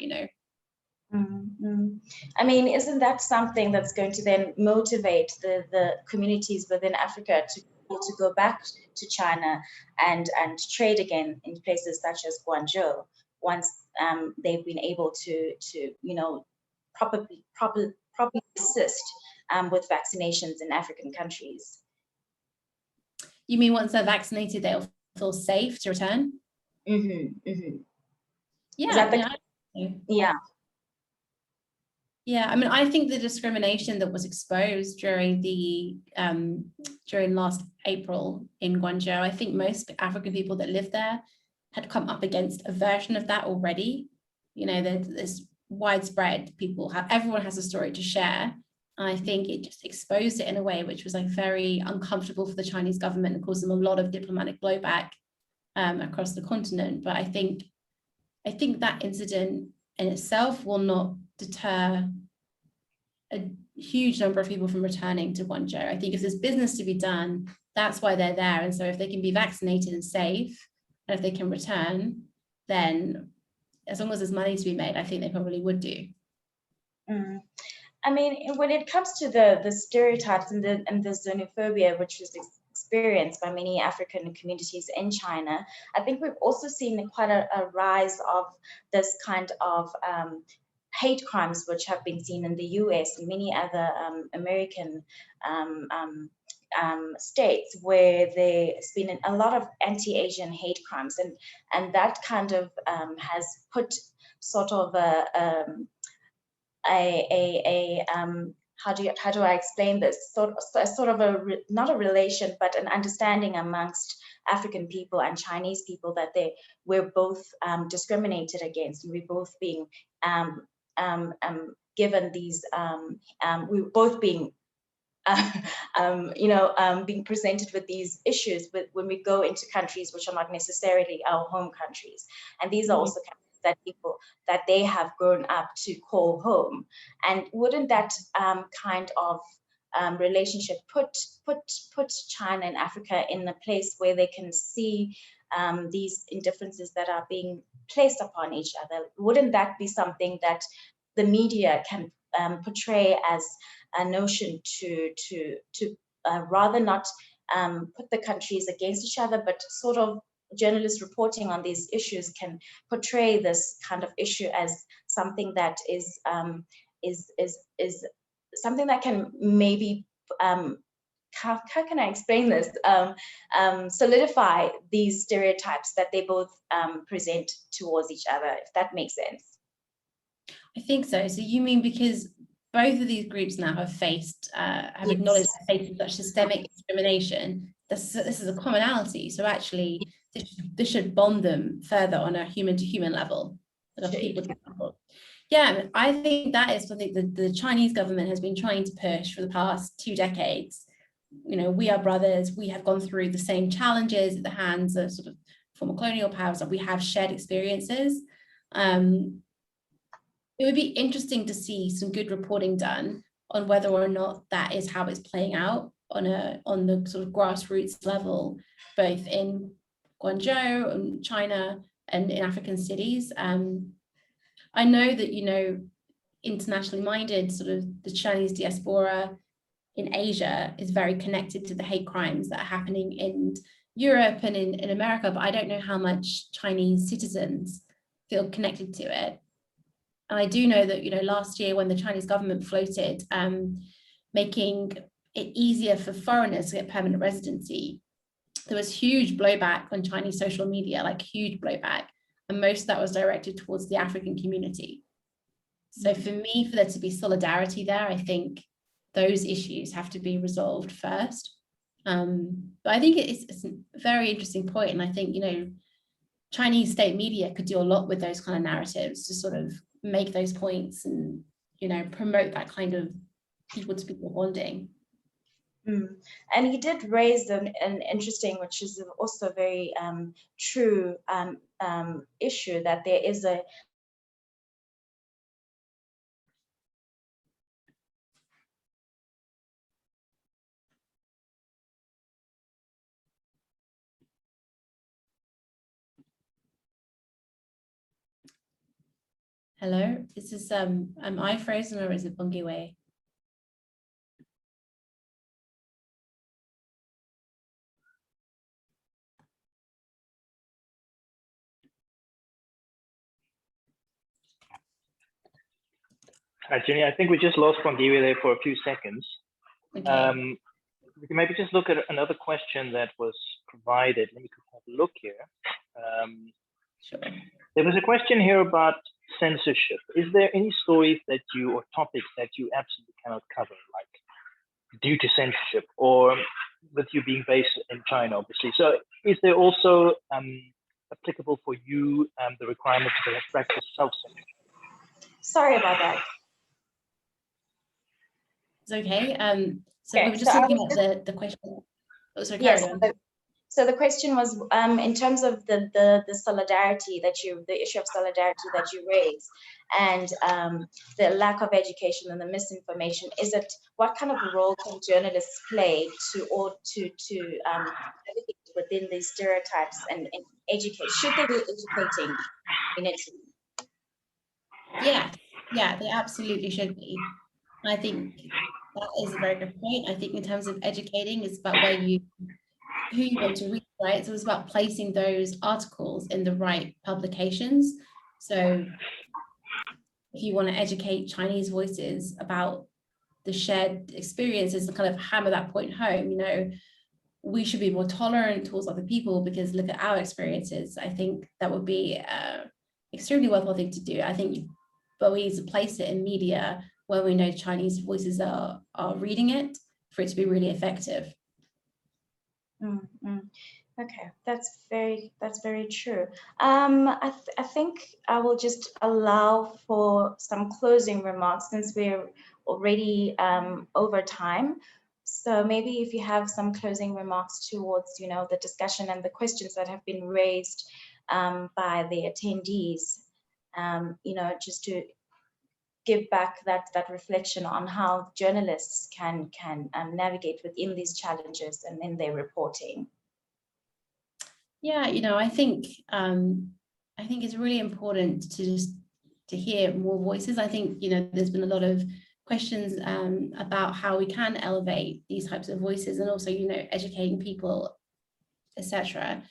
Mm-hmm. I mean, isn't that something that's going to then motivate the communities within Africa to go back to China and trade again in places such as Guangzhou once they've been able to properly assist with vaccinations in African countries?
You mean once they're vaccinated, they'll feel safe to return?
Mm-hmm, mm-hmm.
Yeah. Yeah, I mean, I think the discrimination that was exposed during last April in Guangzhou, I think most African people that live there had come up against a version of that already. There's widespread. Everyone has a story to share. And I think it just exposed it in a way which was like very uncomfortable for the Chinese government and caused them a lot of diplomatic blowback across the continent. But I think that incident in itself will not deter a huge number of people from returning to Guangzhou. I think if there's business to be done, that's why they're there. And so if they can be vaccinated and safe, and if they can return, then as long as there's money to be made, I think they probably would do.
Mm. I mean, when it comes to the stereotypes and the xenophobia, which is experienced by many African communities in China, I think we've also seen quite a rise of this kind of hate crimes, which have been seen in the US and many other American states, where there's been a lot of anti-Asian hate crimes, and that kind of has put sort of how do I explain this? Sort of not a relation, but an understanding amongst African people and Chinese people that we're both discriminated against, and we're both being given these, we're both being being presented with these issues when we go into countries which are not necessarily our home countries, and these are also countries that people that they have grown up to call home. And wouldn't that kind of relationship put China and Africa in a place where they can see these indifferences that are being placed upon each other? Wouldn't that be something that the media can portray as a notion to rather not put the countries against each other, but sort of journalists reporting on these issues can portray this kind of issue as something that is something that can maybe how can I explain this? Solidify these stereotypes that they both present towards each other, if that makes sense.
I think so. So you mean because both of these groups now have have acknowledged facing such systemic discrimination, this is a commonality. So actually, this should bond them further on a human-to-human level, people to people. Yeah, I think that is something that the Chinese government has been trying to push for the past 2 decades. We are brothers. We have gone through the same challenges at the hands of sort of former colonial powers, and we have shared experiences. It would be interesting to see some good reporting done on whether or not that is how it's playing out on the sort of grassroots level, both in Guangzhou and China and in African cities. I know that, internationally minded sort of the Chinese diaspora in Asia is very connected to the hate crimes that are happening in Europe and in America, but I don't know how much Chinese citizens feel connected to it. And I do know that, last year when the Chinese government floated making it easier for foreigners to get permanent residency, there was huge blowback on Chinese social media, like huge blowback. And most of that was directed towards the African community. So for me, for there to be solidarity there, I think those issues have to be resolved first. But I think it's a very interesting point. And I think, Chinese state media could do a lot with those kind of narratives to sort of make those points and, promote that kind of people to people bonding.
And he did raise an interesting, which is also a very true issue, that there is a
Hello, is this am I frozen or is it Bungiwei?
Hi, Jenny. I think we just lost Bungiwei there for a few seconds.
Okay.
We can maybe just look at another question that was provided. Let me have a look here.
Sure.
There was a question here about censorship. Is there any stories that or topics that you absolutely cannot cover, like due to censorship, or with you being based in China, obviously? So is there also applicable for you the requirement to practice self-censorship?
Sorry about that.
It's okay. So
Okay,
we were just looking at the question. Oh, sorry, carry on.
So the question was, in terms of the solidarity the issue of solidarity that you raised, and the lack of education and the misinformation, what kind of role can journalists play navigate within these stereotypes and educate? Should they be educating in it?
Yeah, they absolutely should be. I think that is a very good point. I think in terms of educating, it's about who you want to read, right? So it's about placing those articles in the right publications. So if you want to educate Chinese voices about the shared experiences and kind of hammer that point home, you know, we should be more tolerant towards other people because look at our experiences. I think that would be extremely worthwhile thing to do. I think, but we need to place it in media where we know Chinese voices are reading it for it to be really effective.
Okay, that's very true. I think I will just allow for some closing remarks since we're already over time. So maybe if you have some closing remarks towards, you know, the discussion and the questions that have been raised by the attendees, you know, just to give back that reflection on how journalists can navigate within these challenges and in their reporting.
Yeah, you know, I think it's really important to hear more voices. I think, you know, there's been a lot of questions about how we can elevate these types of voices and also, you know, educating people, etc.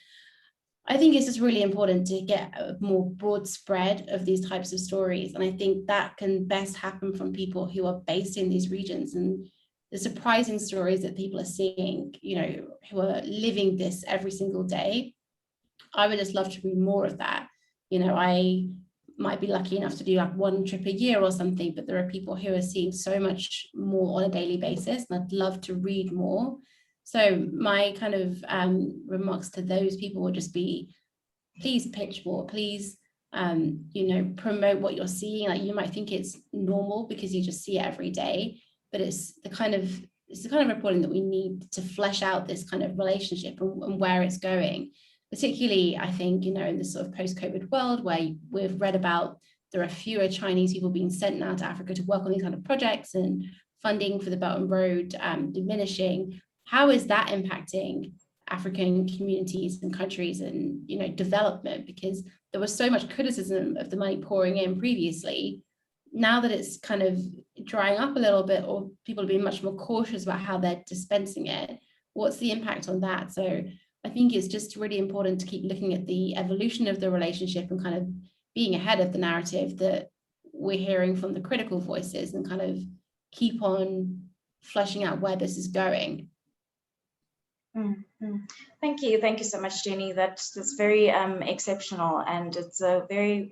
I think it's just really important to get a more broad spread of these types of stories. And I think that can best happen from people who are based in these regions, and the surprising stories that people are seeing, you know, who are living this every single day. I would just love to read more of that. You know, I might be lucky enough to do like one trip a year or something, but there are people who are seeing so much more on a daily basis, and I'd love to read more. So my kind of remarks to those people would just be, please pitch more, please, you know, promote what you're seeing. Like you might think it's normal because you just see it every day, but it's the kind of reporting that we need to flesh out this kind of relationship and where it's going. Particularly, I think, you know, in this sort of post-COVID world where we've read about there are fewer Chinese people being sent now to Africa to work on these kind of projects and funding for the Belt and Road diminishing. How is that impacting African communities and countries and, you know, development? Because there was so much criticism of the money pouring in previously. Now that it's kind of drying up a little bit, or people are being much more cautious about how they're dispensing it, what's the impact on that? So I think it's just really important to keep looking at the evolution of the relationship and kind of being ahead of the narrative that we're hearing from the critical voices and kind of keep on fleshing out where this is going.
Thank you so much, Jenny. That's very exceptional, and it's a very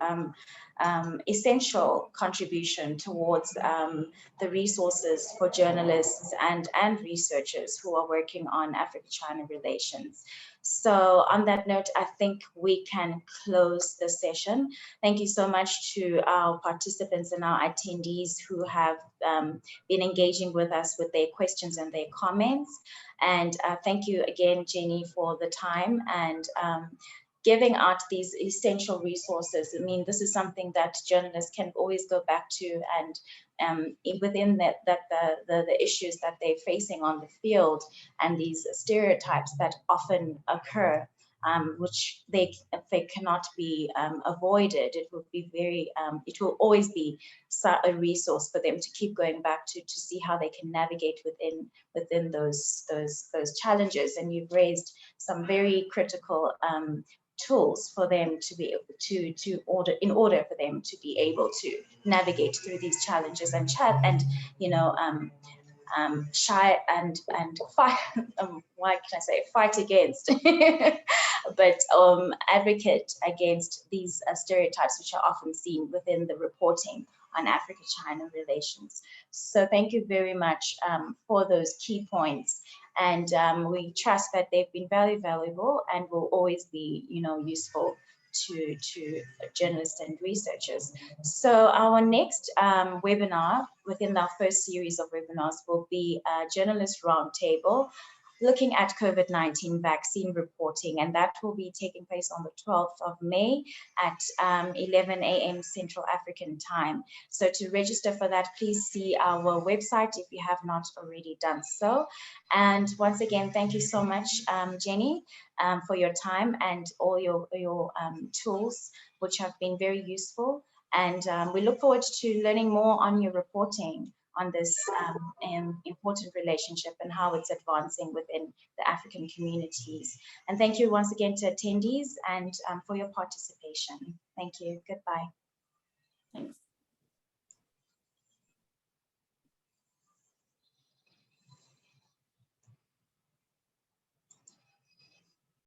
essential contribution towards the resources for journalists and researchers who are working on Africa-China relations. So on that note, I think we can close the session. Thank you so much to our participants and our attendees who have been engaging with us with their questions and their comments. And thank you again, Jenny, for the time and giving out these essential resources. I mean, this is something that journalists can always go back to, and within the issues that they're facing on the field and these stereotypes that often occur, which they cannot be avoided. It will be it will always be a resource for them to keep going back to see how they can navigate within those challenges. And you've raised some very critical tools for them to be able in order for them to be able to navigate through these challenges and you know, shy and fight. Why can I say fight against? But advocate against these stereotypes which are often seen within the reporting on Africa-China relations. So thank you very much for those key points, and we trust that they've been very valuable and will always be, you know, useful to journalists and researchers. So our next webinar within our first series of webinars will be a journalist roundtable looking at COVID-19 vaccine reporting, and that will be taking place on the 12th of May at 11 a.m. Central African time. So to register for that, please see our website if you have not already done so. And once again, thank you so much, Jenny, for your time and all your tools, which have been very useful. And we look forward to learning more on your reporting on this important relationship and how it's advancing within the African communities. And thank you once again to attendees and for your participation. Thank you. Goodbye.